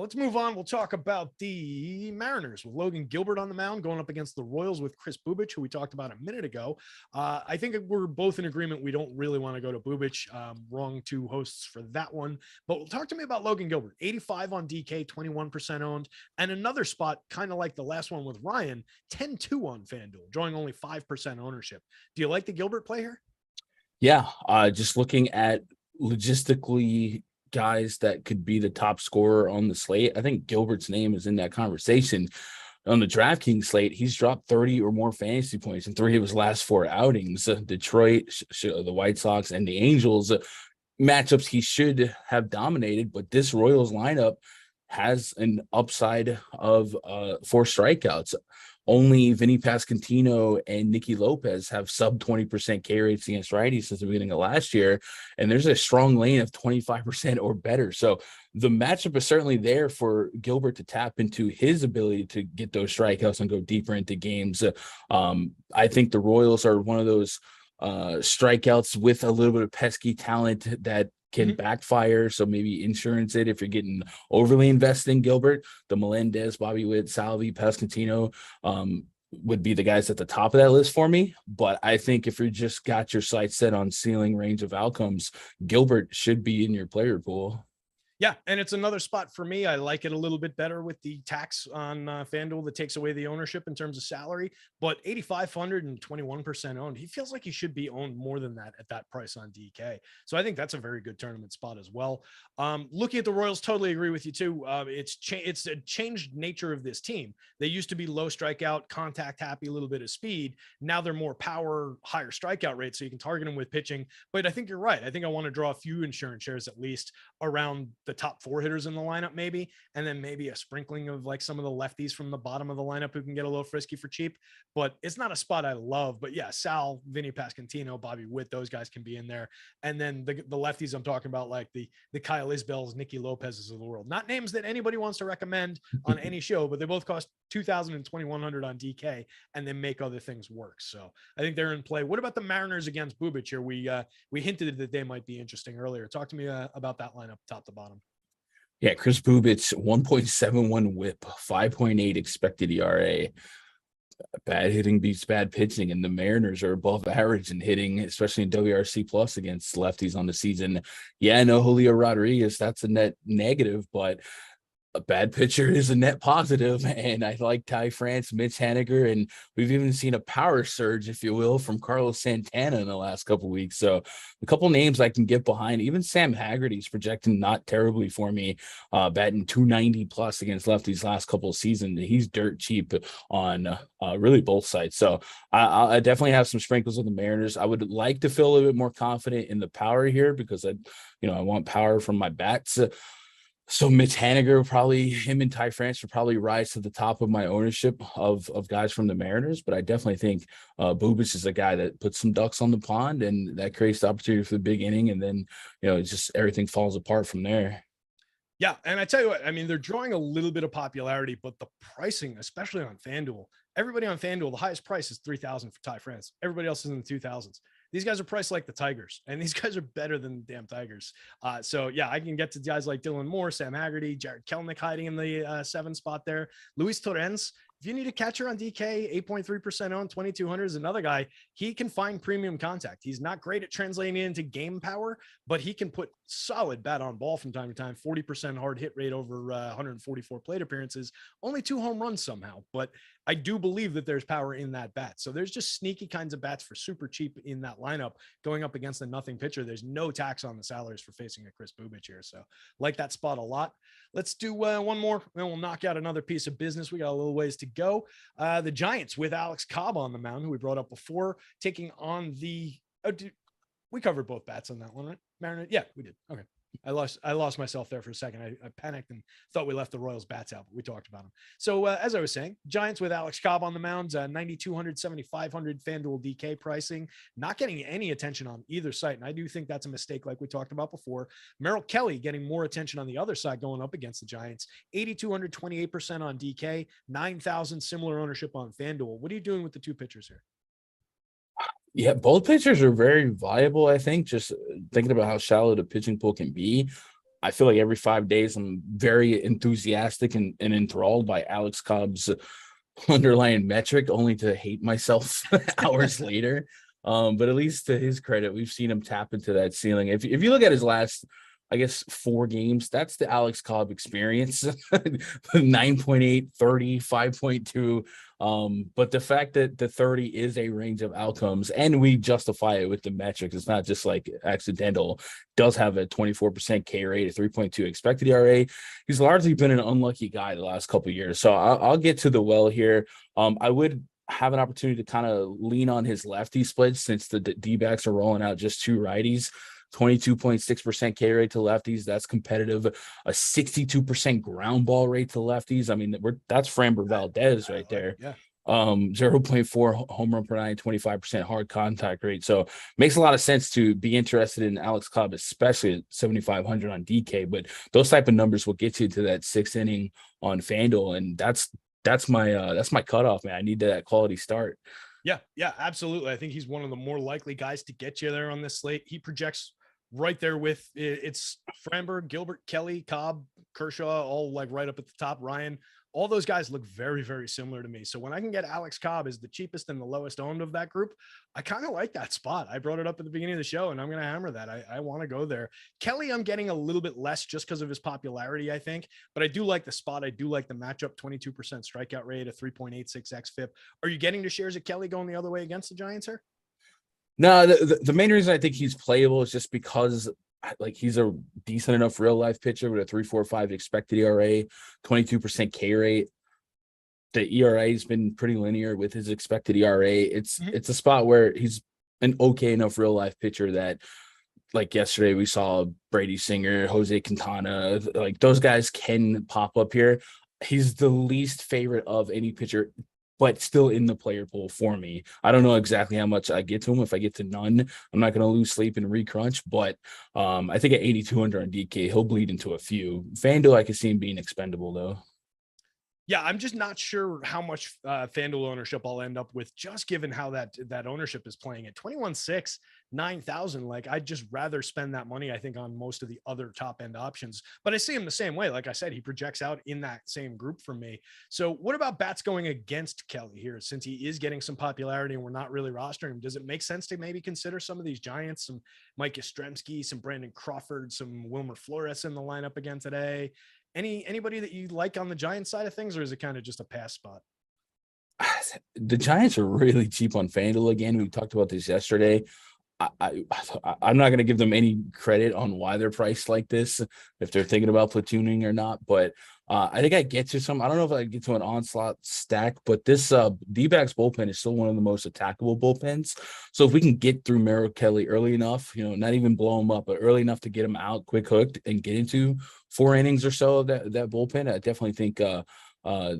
Let's move on. We'll talk about the Mariners with Logan Gilbert on the mound going up against the Royals with Chris Bubic, who we talked about a minute ago. I think we're both in agreement. We don't really want to go to Bubic. Wrong two hosts for that one. But talk to me about Logan Gilbert. 85 on DK, 21% owned. And another spot, kind of like the last one with Ryan, 10-2 on FanDuel, drawing only 5% ownership. Do you like the Gilbert play here? Yeah, just looking at logistically guys that could be the top scorer on the slate, I think Gilbert's name is in that conversation. On the DraftKings slate, he's dropped 30 or more fantasy points in 3 of his last 4 outings. Detroit, the White Sox, and the Angels, matchups he should have dominated, but this Royals lineup has an upside of 4 strikeouts. Only Vinny Pasquantino and Nicky Lopez have sub 20% K rates against righties since the beginning of last year. And there's a strong lane of 25% or better. So the matchup is certainly there for Gilbert to tap into his ability to get those strikeouts and go deeper into games. I think the Royals are one of those strikeouts with a little bit of pesky talent that can backfire. So maybe insurance it if you're getting overly invested in Gilbert. The Melendez, Bobby Witt, Salvi, Pasquantino would be the guys at the top of that list for me. But I think if you just got your sights set on ceiling range of outcomes, Gilbert should be in your player pool. Yeah, and it's another spot for me. I like it a little bit better with the tax on FanDuel that takes away the ownership in terms of salary, but 8,500 and 21% owned. He feels like he should be owned more than that at that price on DK. So I think that's a very good tournament spot as well. Looking at the Royals, totally agree with you too. It's a changed nature of this team. They used to be low strikeout, contact happy, a little bit of speed. Now they're more power, higher strikeout rates, so you can target them with pitching. But I think you're right. I think I want to draw a few insurance shares at least around the top 4 hitters in the lineup, maybe, and then maybe a sprinkling of like some of the lefties from the bottom of the lineup who can get a little frisky for cheap. But it's not a spot I love. But yeah, Sal, Vinny Pasquantino, Bobby Witt, those guys can be in there. And then the lefties I'm talking about, like the Kyle Isbells, Nicky Lopez's of the world. Not names that anybody wants to recommend on any show, but they both cost $2,000 and $2,100 on DK, and they make other things work. So I think they're in play. What about the Mariners against Bubic here? We hinted that they might be interesting earlier. Talk to me about that lineup, top to bottom. Yeah, Chris Bubic, 1.71 whip, 5.8 expected ERA. Bad hitting beats bad pitching, and the Mariners are above average in hitting, especially in WRC plus against lefties on the season. Yeah, no Julio Rodriguez, that's a net negative, but a bad pitcher is a net positive, and I like Ty France, Mitch Haniger, and we've even seen a power surge, if you will, from Carlos Santana in the last couple of weeks. So a couple names I can get behind. Even Sam Haggerty's projecting not terribly for me, batting 290 plus against lefties last couple of seasons. He's dirt cheap on really both sides. So I definitely have some sprinkles with the Mariners. I would like to feel a little bit more confident in the power here because I want power from my bats. So Mitch Haniger, probably him and Ty France would probably rise to the top of my ownership of guys from the Mariners. But I definitely think Bubic is a guy that puts some ducks on the pond, and that creates the opportunity for the big inning. And then, it's just everything falls apart from there. Yeah. And I tell you what, I mean, they're drawing a little bit of popularity, but the pricing, especially on FanDuel, everybody on FanDuel, the highest price is $3,000 for Ty France. Everybody else is in the 2,000s. These guys are priced like the Tigers, and these guys are better than the damn Tigers. So yeah, I can get to guys like Dylan Moore, Sam Haggerty, Jared Kelenic hiding in the 7 spot there. Luis Torrens. If you need a catcher on DK, 8.3% owned, 2,200 is another guy. He can find premium contact. He's not great at translating into game power, but he can put solid bat on ball from time to time. 40% hard hit rate over 144 plate appearances, only 2 home runs somehow. But I do believe that there's power in that bat. So there's just sneaky kinds of bats for super cheap in that lineup going up against a nothing pitcher. There's no tax on the salaries for facing a Chris Bubic here. So like that spot a lot. Let's do one more, and we'll knock out another piece of business. We got a little ways to go. The Giants with Alex Cobb on the mound, who we brought up before, taking on the we covered both bats on that one, right? Mariner? Yeah, we did. Okay. I lost myself there for a second. I panicked and thought we left the Royals bats out, but we talked about them. So as I was saying, Giants with Alex Cobb on the mound, 9,200, 7,500 FanDuel DK pricing, not getting any attention on either site. And I do think that's a mistake like we talked about before. Merrill Kelly getting more attention on the other side going up against the Giants, 8,200, 28% on DK, 9,000 similar ownership on FanDuel. What are you doing with the two pitchers here? Yeah, both pitchers are very viable, I think. Just thinking about how shallow the pitching pool can be, I feel like every 5 days I'm very enthusiastic and enthralled by Alex Cobb's underlying metric, only to hate myself hours later. But at least to his credit, we've seen him tap into that ceiling. If you look at his last, I guess, 4 games, that's the Alex Cobb experience. 9.8, 30, 5.2. But the fact that the 30 is a range of outcomes and we justify it with the metrics, it's not just like accidental, does have a 24% K rate, a 3.2 expected ERA. He's largely been an unlucky guy the last couple of years. So I'll get to the well here. I would have an opportunity to kind of lean on his lefty split since the D-backs are rolling out just 2 righties. 22.6% K rate to lefties. That's competitive. A 62% ground ball rate to lefties. I mean, that's Framber Valdez right there. Yeah. 0.4 home run per 9, 25% hard contact rate. So makes a lot of sense to be interested in Alex Cobb, especially at 7,500 on DK. But those type of numbers will get you to that 6th inning on FanDuel, and that's my cutoff, man. I need that quality start. Yeah, absolutely. I think he's one of the more likely guys to get you there on this slate. He projects right there with it's Framber, Gilbert, Kelly, Cobb, Kershaw, all like right up at the top. Ryan, all those guys look very, very similar to me. So when I can get Alex Cobb as the cheapest and the lowest owned of that group, I kind of like that spot. I brought it up at the beginning of the show, and I'm going to hammer that. I want to go there. Kelly, I'm getting a little bit less just because of his popularity, I think, but I do like the spot. I do like the matchup, 22% strikeout rate, a 3.86 xFIP. Are you getting to shares of Kelly going the other way against the Giants here? No, the main reason I think he's playable is just because like he's a decent enough real life pitcher with a 3.45 expected ERA, 22% K rate. The ERA has been pretty linear with his expected ERA. It's a spot where he's an okay enough real life pitcher that, like yesterday, we saw Brady Singer, Jose Quintana, like those guys can pop up here. He's the least favorite of any pitcher, but still in the player pool for me. I don't know exactly how much I get to him. If I get to none, I'm not going to lose sleep and recrunch, but I think at 8,200 on DK, he'll bleed into a few. FanDuel, I can see him being expendable though. Yeah, I'm just not sure how much FanDuel ownership I'll end up with, just given how that ownership is playing at 21.6, 9,000. Like, I'd just rather spend that money, I think, on most of the other top end options. But I see him the same way. Like I said, he projects out in that same group for me. So what about bats going against Kelly here? Since he is getting some popularity and we're not really rostering him, does it make sense to maybe consider some of these Giants, some Mike Yastrzemski, some Brandon Crawford, some Wilmer Flores in the lineup again today? Anybody that you like on the Giants side of things, or is it kind of just a pass spot? The Giants are really cheap on FanDuel again. We talked about this yesterday. I'm not going to give them any credit on why they're priced like this, if they're thinking about platooning or not. But I think I get to some. I don't know if I get to an onslaught stack, but this D-backs bullpen is still one of the most attackable bullpens. So if we can get through Merrill Kelly early enough, not even blow him up, but early enough to get him out quick hooked and get into 4 innings or so of that bullpen, I definitely think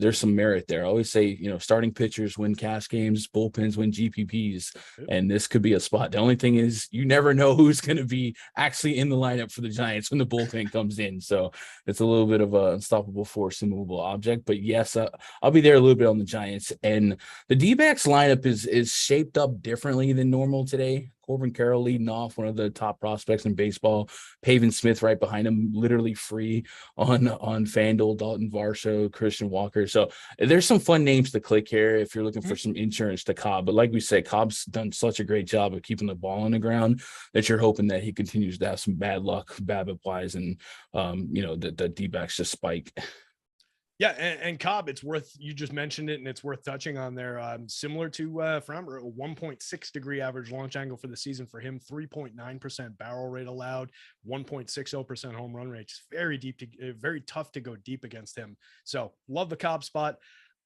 there's some merit there. I always say, starting pitchers win cash games, bullpens win GPPs, and this could be a spot. The only thing is you never know who's going to be actually in the lineup for the Giants when the bullpen comes in. So it's a little bit of an unstoppable force, immovable object. But yes, I'll be there a little bit on the Giants. And the D-backs lineup is shaped up differently than normal today. Corbin Carroll leading off, one of the top prospects in baseball. Pavin Smith right behind him, literally free on FanDuel. Dalton Varsho, Christian Walker. So there's some fun names to click here if you're looking for some insurance to Cobb. But like we said, Cobb's done such a great job of keeping the ball on the ground that you're hoping that he continues to have some bad luck, BABIP wise, and the D-backs just spike. Yeah, and Cobb, it's worth, you just mentioned it, and it's worth touching on there. Similar to Framber, a 1.6 degree average launch angle for the season for him, 3.9% barrel rate allowed, 1.60% home run rate. It's very tough to go deep against him. So love the Cobb spot.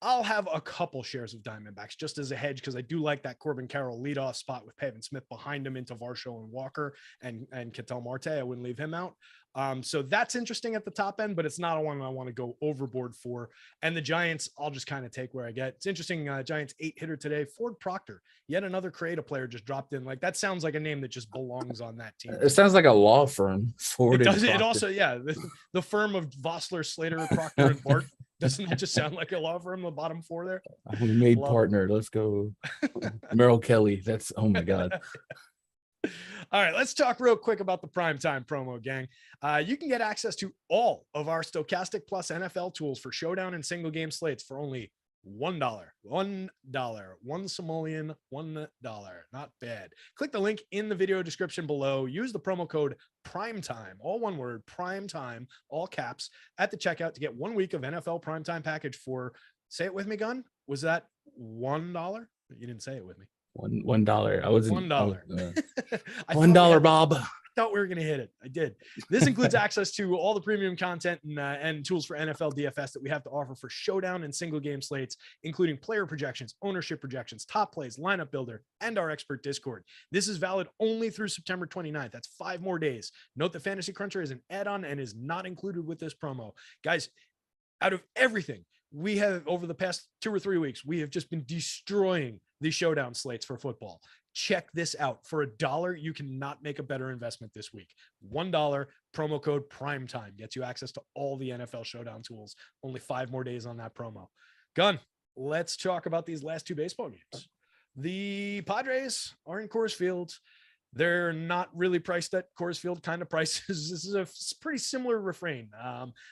I'll have a couple shares of Diamondbacks just as a hedge, because I do like that Corbin Carroll leadoff spot with Pavin Smith behind him into Varsho and Walker and Ketel Marte. I wouldn't leave him out. So that's interesting at the top end, but it's not a one I want to go overboard for. And the Giants, I'll just kind of take where I get. It's interesting. Giants 8-hitter today, Ford Proctor, yet another creative player just dropped in. Like that sounds like a name that just belongs on that team. It sounds like a law firm. Ford. It does. It also, yeah, the firm of Vossler, Slater, Proctor, and Bart. Doesn't that just sound like a law firm? The bottom four there. We made partner. Let's go. Merrill Kelly. That's, oh my God. All right, let's talk real quick about the primetime promo, gang. You can get access to all of our Stokastic Plus NFL tools for showdown and single game slates for only $1. One simoleon, $1. Not bad. Click the link in the video description below. Use the promo code PRIMETIME, all one word, PRIMETIME, all caps, at the checkout to get 1 week of NFL primetime package for, say it with me, Gun. Was that $1? You didn't say it with me. $1. I wasn't $1. $1, Bob. I thought we were going to hit it. I did. This includes access to all the premium content and tools for NFL DFS that we have to offer for showdown and single game slates, including player projections, ownership projections, top plays, lineup builder, and our expert Discord. This is valid only through September 29th. That's 5 more days. Note that Fantasy Cruncher is an add-on and is not included with this promo. Guys, out of everything we have over the past 2 or 3 weeks, we have just been destroying the showdown slates for football. Check this out. For $1, you cannot make a better investment this week. $1 promo code PRIMETIME gets you access to all the NFL showdown tools. Only 5 more days on that promo. Gun, let's talk about these last 2 baseball games. The Padres are in Coors Field. They're not really priced at Coors Field kind of prices. This is a pretty similar refrain.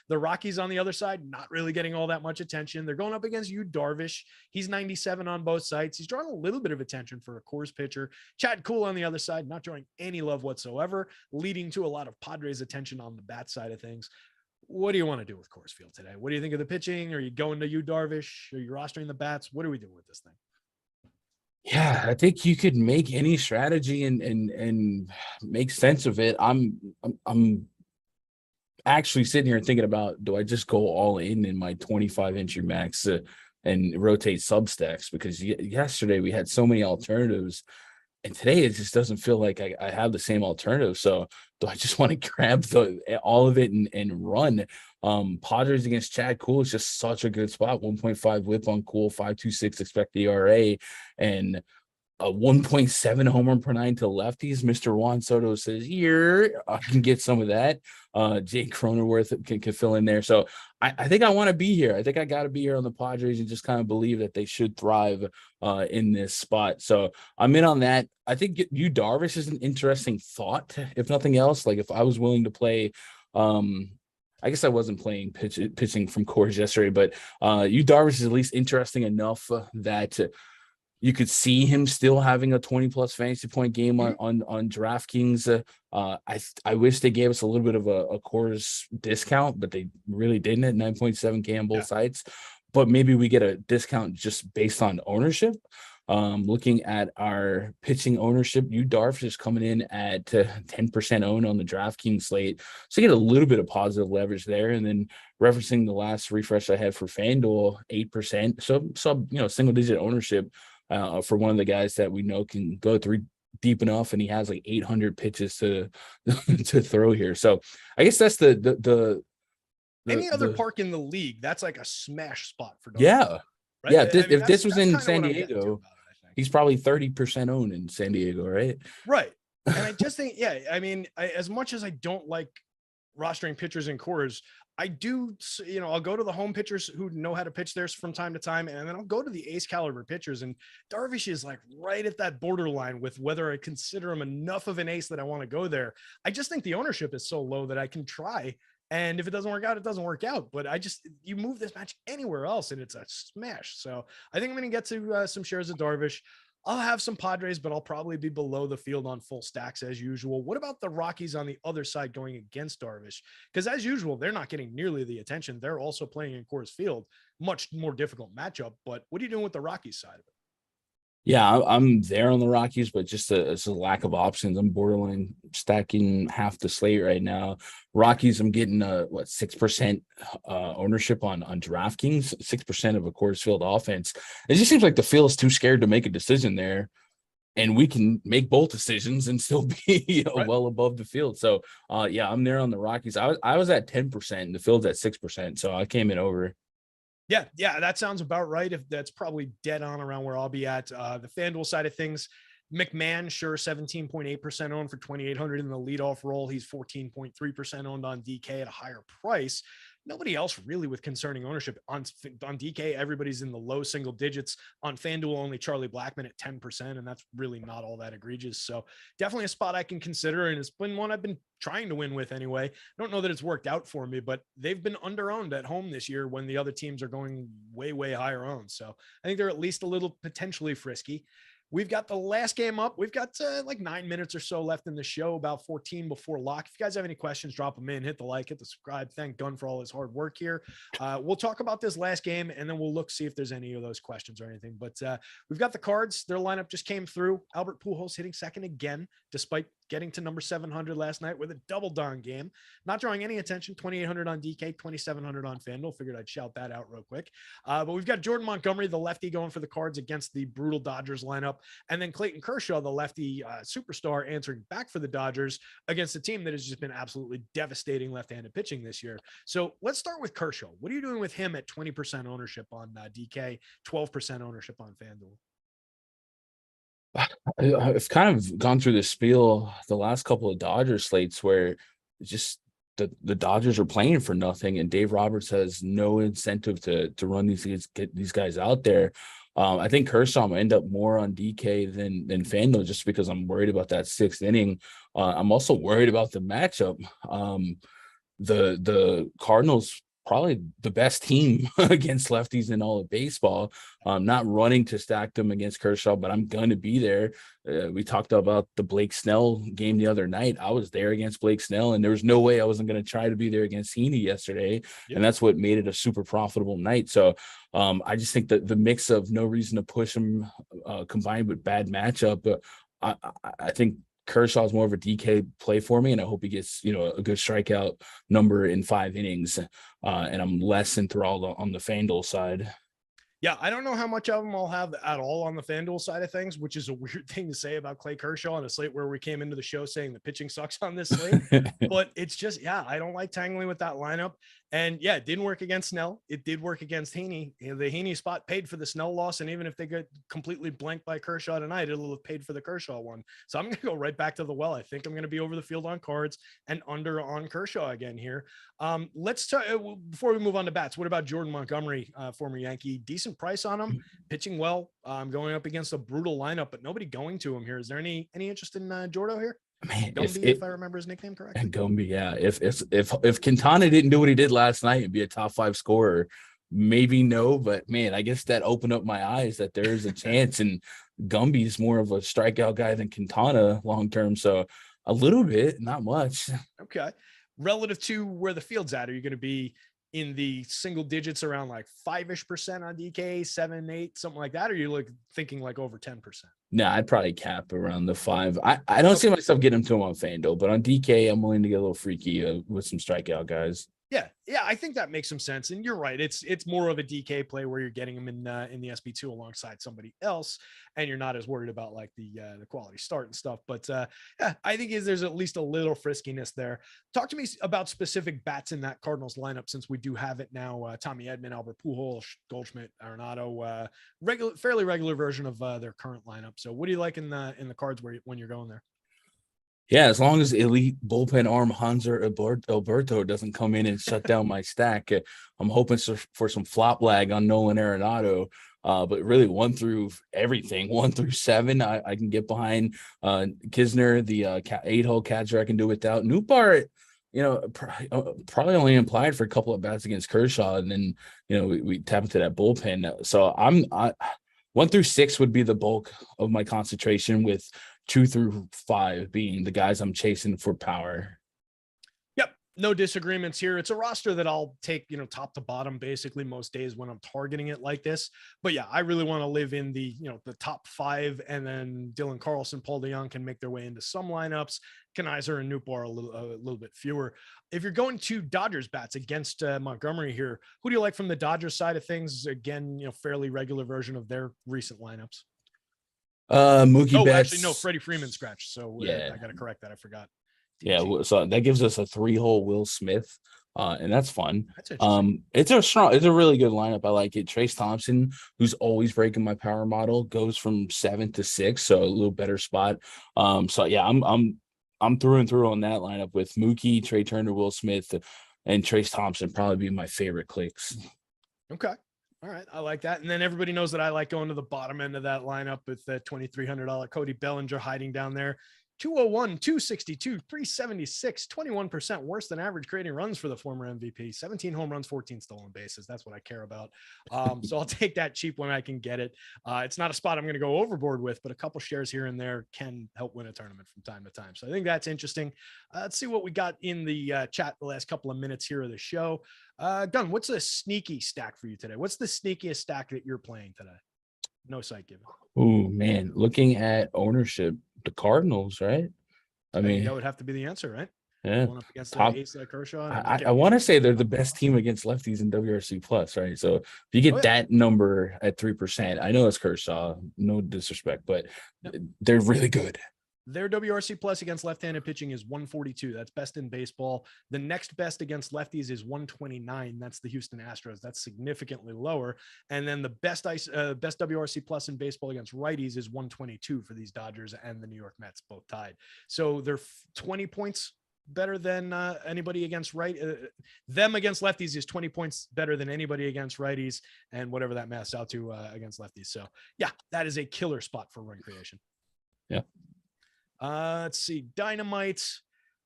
The Rockies on the other side, not really getting all that much attention. They're going up against Yu Darvish. He's 97 on both sides. He's drawing a little bit of attention for a Coors pitcher. Chad Kuhl on the other side, not drawing any love whatsoever, leading to a lot of Padres attention on the bat side of things. What do you want to do with Coors Field today? What do you think of the pitching? Are you going to Yu Darvish? Are you rostering the bats? What are we doing with this thing? Yeah, I think you could make any strategy and make sense of it. I'm actually sitting here thinking about, do I just go all in my 25-inch max and rotate substacks? Because yesterday we had so many alternatives, and today it just doesn't feel like I have the same alternative. So do I just want to grab all of it and run? Padres against Chad Kuhl is just such a good spot. 1.5 whip on Kuhl, 5.26 expected ERA, and a 1.7 home run per 9 to lefties. Mr. Juan Soto says, here, I can get some of that. Jake Cronenworth can fill in there. So I think I want to be here. I think I got to be here on the Padres and just kind of believe that they should thrive in this spot. So I'm in on that. I think Yu Darvish is an interesting thought, if nothing else. Like if I was willing to play, I guess I wasn't playing pitching from Coors yesterday, but Yu Darvish is at least interesting enough that you could see him still having a 20-plus fantasy point game on DraftKings. I wish they gave us a little bit of a Coors discount, but they really didn't at 9.7K on both sides. But maybe we get a discount just based on ownership. Looking at our pitching ownership, Yu Darvish is coming in at 10% owned on the DraftKings slate. So you get a little bit of positive leverage there. And then referencing the last refresh I had for FanDuel, 8%. So single digit ownership for one of the guys that we know can go through deep enough, and he has like 800 pitches to throw here. So I guess that's the any other park in the league, that's like a smash spot for Darvish. Yeah. Right? Yeah, if this was in San Diego, Diego, he's probably 30% owned in San Diego, right? Right. And I just think, as much as I don't like rostering pitchers in Coors, I do, I'll go to the home pitchers who know how to pitch theirs from time to time, and then I'll go to the ace caliber pitchers. And Darvish is like right at that borderline with whether I consider him enough of an ace that I want to go there. I just think the ownership is so low that I can try. And if it doesn't work out, it doesn't work out. But you move this match anywhere else and it's a smash. So I think I'm going to get to some shares of Darvish. I'll have some Padres, but I'll probably be below the field on full stacks as usual. What about the Rockies on the other side going against Darvish? Because as usual, they're not getting nearly the attention. They're also playing in Coors Field, much more difficult matchup. But what are you doing with the Rockies side of it? Yeah, I'm there on the Rockies, but just it's a lack of options. I'm borderline stacking half the slate right now. Rockies, I'm getting 6% ownership on DraftKings, 6% of a Coors Field offense. It just seems like the field is too scared to make a decision there. and we can make both decisions and still be Right. well above the field. So yeah, I'm there on the Rockies. I was at 10% and the field's at 6%. So I came in over. Yeah, that sounds about right. If that's probably dead on around where I'll be at. The FanDuel side of things, McMahon, sure, 17.8% owned for 2,800 in the leadoff role. He's 14.3% owned on DK at a higher price. Nobody else really with concerning ownership on DK. Everybody's in the low single digits. On FanDuel, only Charlie Blackmon at 10%, and that's really not all that egregious. So definitely a spot I can consider, and it's been one I've been trying to win with anyway. I don't know that it's worked out for me, but they've been under-owned at home this year when the other teams are going way, way higher owned. So I think they're at least a little potentially frisky. We've got the last game up. We've got like 9 minutes or so left in the show, about 14 before lock. If you guys have any questions, drop them in, hit the like, hit the subscribe. Thank Gun for all his hard work here. We'll talk about this last game, and then we'll look, see if there's any of those questions or anything. But we've got the Cards. Their lineup just came through. Albert Pujols hitting second again, despite getting to number 700 last night with a double down game. Not drawing any attention. 2,800 on DK, 2,700 on FanDuel. Figured I'd shout that out real quick. But we've got Jordan Montgomery, the lefty, going for the Cards against the brutal Dodgers lineup. And then Clayton Kershaw, the lefty superstar, answering back for the Dodgers against a team that has just been absolutely devastating left-handed pitching this year. So let's start with Kershaw. What are you doing with him at 20% ownership on DK, 12% ownership on FanDuel? I've kind of gone through the spiel the last couple of Dodgers slates where just the Dodgers are playing for nothing, and Dave Roberts has no incentive to run get these guys out there. I think Kershaw will end up more on DK than FanDuel just because I'm worried about that sixth inning. I'm also worried about the matchup. The Cardinals probably the best team against lefties in all of baseball. Not running to stack them against Kershaw, but I'm going to be there. We talked about the Blake Snell game the other night. I was there against Blake Snell, and there was no way I wasn't going to try to be there against Heaney yesterday. Yep. And that's what made it a super profitable night. So I just think that the mix of no reason to push him combined with bad matchup, I think Kershaw is more of a DK play for me, and I hope he gets, a good strikeout number in 5 innings. And I'm less enthralled on the FanDuel side. Yeah, I don't know how much of them I'll have at all on the FanDuel side of things, which is a weird thing to say about Clay Kershaw on a slate where we came into the show saying the pitching sucks on this slate. But it's just, I don't like tangling with that lineup. And yeah, it didn't work against Snell. It did work against Heaney. The Heaney spot paid for the Snell loss. And even if they get completely blanked by Kershaw tonight, it'll have paid for the Kershaw one. So I'm going to go right back to the well. I think I'm going to be over the field on Cards and under on Kershaw again here. Let's talk before we move on to bats. What about Jordan Montgomery, former Yankee? Decent price on him, pitching well. Going up against a brutal lineup, but nobody going to him here. Is there any interest in Jordo here? Man, Gumby, if I remember his nickname correctly. Gumby, yeah. If Quintana didn't do what he did last night and be a top 5 scorer, maybe no. But man, I guess that opened up my eyes that there's a chance. And Gumby's more of a strikeout guy than Quintana long term. So a little bit, not much. Okay. Relative to where the field's at, are you going to be in the single digits around like 5-ish% on DK, 7, 8, something like that? Or are you thinking like over 10%? No, I'd probably cap around the 5. I don't see myself getting to him on FanDuel, but on DK, I'm willing to get a little freaky with some strikeout guys. Yeah, I think that makes some sense. And you're right. It's more of a DK play where you're getting him in the SP2 alongside somebody else, and you're not as worried about like the quality start and stuff. But yeah, I think there's at least a little friskiness there. Talk to me about specific bats in that Cardinals lineup, since we do have it now. Tommy Edman, Albert Pujols, Goldschmidt, Arenado, fairly regular version of their current lineup. So what do you like in the Cards when you're going there? Yeah, as long as elite bullpen arm Hanser Alberto doesn't come in and shut down my stack, I'm hoping for some flop lag on Nolan Arenado. But really 1 through everything, 1 through 7, I can get behind. Kisner, the 8-hole catcher, I can do without. Newpart, probably only implied for a couple of bats against Kershaw, and then we tap into that bullpen. So I 1 through 6 would be the bulk of my concentration, with 2 through 5 being the guys I'm chasing for power. Yep. No disagreements here. It's a roster that I'll take, top to bottom, basically most days when I'm targeting it like this. But yeah, I really want to live in the, the top 5, and then Dylan Carlson, Paul DeJong can make their way into some lineups. Kenizer and Nootbaar a little bit fewer. If you're going to Dodgers bats against Montgomery here, who do you like from the Dodgers side of things? Again, fairly regular version of their recent lineups. Mookie Oh, Betts. actually, no, Freddie Freeman scratched. So Yeah. I got to correct that. I forgot. Yeah, so that gives us a 3-hole Will Smith, and that's fun. That's interesting. It's a really good lineup. I like it. Trace Thompson, who's always breaking my power model, goes from 7 to 6, so a little better spot. So yeah, I'm through and through on that lineup with Mookie, Trey Turner, Will Smith, and Trace Thompson probably be my favorite clicks. Okay. All right. I like that. And then everybody knows that I like going to the bottom end of that lineup with the $2,300 Cody Bellinger hiding down there. 201, 262, 376, 21% worse than average creating runs for the former MVP, 17 home runs, 14 stolen bases. That's what I care about. So I'll take that cheap when I can get it. It's not a spot I'm going to go overboard with, but a couple shares here and there can help win a tournament from time to time. So I think that's interesting. Let's see what we got in the chat the last couple of minutes here of the show. Gun, what's a sneaky stack for you today? What's the sneakiest stack that you're playing today? No site given. Oh man, looking at ownership, the Cardinals, right? I mean, that would have to be the answer, right? Yeah. Going up against Top, Ace Kershaw. I want to say they're the best team against lefties in WRC plus, right? So if you get that number at 3%, I know it's Kershaw, no disrespect, but they're really good. Their WRC plus against left-handed pitching is 142. That's best in baseball. The next best against lefties is 129. That's the Houston Astros. That's significantly lower. And then the best WRC plus in baseball against righties is 122 for these Dodgers and the New York Mets, both tied. So they're 20 points better than anybody against them against lefties is 20 points better than anybody against righties, and whatever that maths out to against lefties. So yeah, that is a killer spot for run creation. Yeah. Let's see. Dynamite.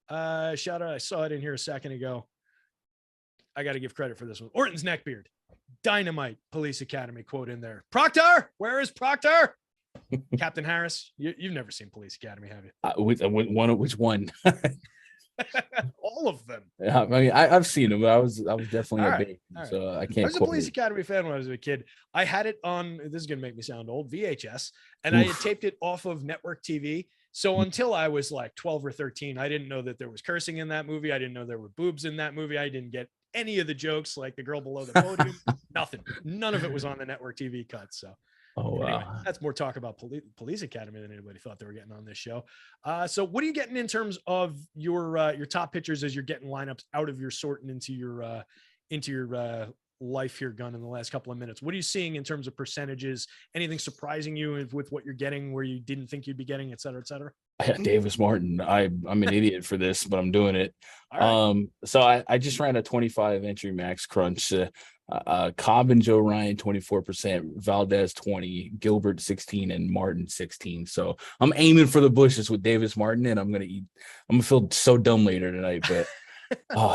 Shout out. I saw it in here a second ago. I got to give credit for this one. Orton's neckbeard. Dynamite Police Academy quote in there. Proctor, where is Proctor? Captain Harris. You've never seen Police Academy, have you? Which one? All of them. Yeah, I mean, I've seen them, but I was definitely a baby, so I can't. I was a Police Academy fan when I was a kid. I had it on. This is gonna make me sound old. VHS, and I had taped it off of network TV. So until I was like 12 or 13, I didn't know that there was cursing in that movie. I didn't know there were boobs in that movie. I didn't get any of the jokes, like the girl below the podium. Nothing. None of it was on the network TV cut. So. Anyway, that's more talk about Police Academy than anybody thought they were getting on this show. So what are you getting in terms of your top pitchers as you're getting lineups out of your sort and into your life here, Gun, in the last couple of minutes? What are you seeing in terms of percentages? Anything surprising you with what you're getting where you didn't think you'd be getting, et cetera, et cetera? Davis Martin. I'm an idiot for this, but I'm doing it. Right. So I just ran a 25 entry max crunch. Cobb and Joe Ryan 24%, Valdez 20, Gilbert 16, and Martin 16. So I'm aiming for the bushes with Davis Martin, and I'm gonna feel so dumb later tonight, but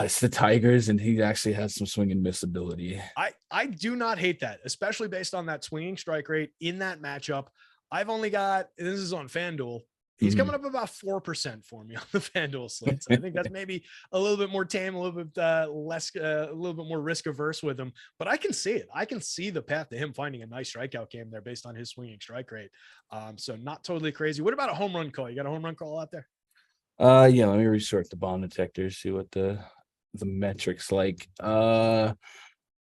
it's the Tigers, and he actually has some swing and miss ability. I do not hate that, especially based on that swinging strike rate in that matchup. I've only got, this is on FanDuel, he's coming up about 4% for me on the FanDuel slate. So I think that's maybe a little bit more tame, a little bit less, a little bit more risk averse with him. But I can see it. I can see the path to him finding a nice strikeout game there based on his swinging strike rate. So not totally crazy. What about a home run call? You got a home run call out there? Yeah. Let me resort the bomb detectors, see what the metrics like. Number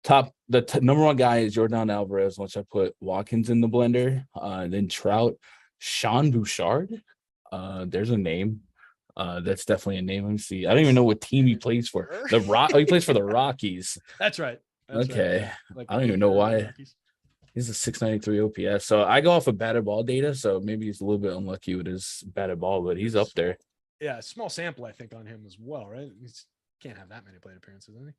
one guy is Jordan Alvarez. Once I put Watkins in the blender, then Trout, Sean Bouchard. There's a name. That's definitely a name. Let me see. I don't even know what team he plays for. He plays for the Rockies. That's right. Okay. Right. Like I don't even know why. He's a 693 OPS. So I go off of batted ball data. So maybe he's a little bit unlucky with his batted ball, but he's up there. Yeah, small sample, I think, on him as well, right? He can't have that many plate appearances, doesn't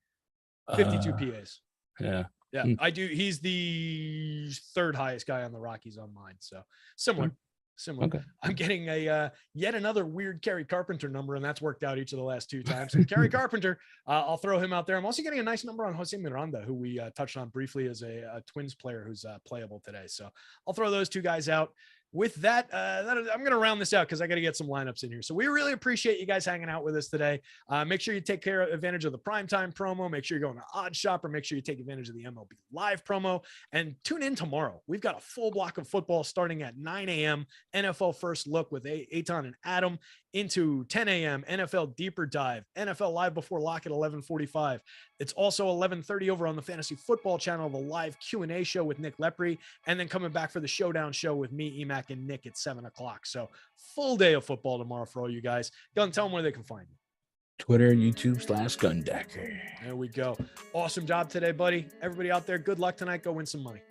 he? 52 PAs. Yeah. Yeah, I do. He's the third highest guy on the Rockies on mine. So similar. Okay. I'm getting a yet another weird Kerry Carpenter number, and that's worked out each of the last two times. So Kerry Carpenter, I'll throw him out there. I'm also getting a nice number on Jose Miranda, who we touched on briefly as a Twins player who's playable today. So I'll throw those two guys out. With that, I'm going to round this out because I got to get some lineups in here. So we really appreciate you guys hanging out with us today. Make sure you take advantage of the primetime promo. Make sure you're going to Odd Shopper. Make sure you take advantage of the MLB Live promo. And tune in tomorrow. We've got a full block of football starting at 9 a.m. NFL First Look with Eitan and Adam into 10 a.m. NFL Deeper Dive. NFL Live Before Lock at 11:45. It's also 11:30 over on the Fantasy Football Channel, the live Q&A show with Nick Lepre. And then coming back for the Showdown show with me, Emac Jack and Nick at 7 o'clock. So full day of football tomorrow for all you guys. Gun, tell them where they can find you. Twitter, YouTube /Gundacker. There we go. Awesome job today, buddy. Everybody out there, good luck tonight. Go win some money.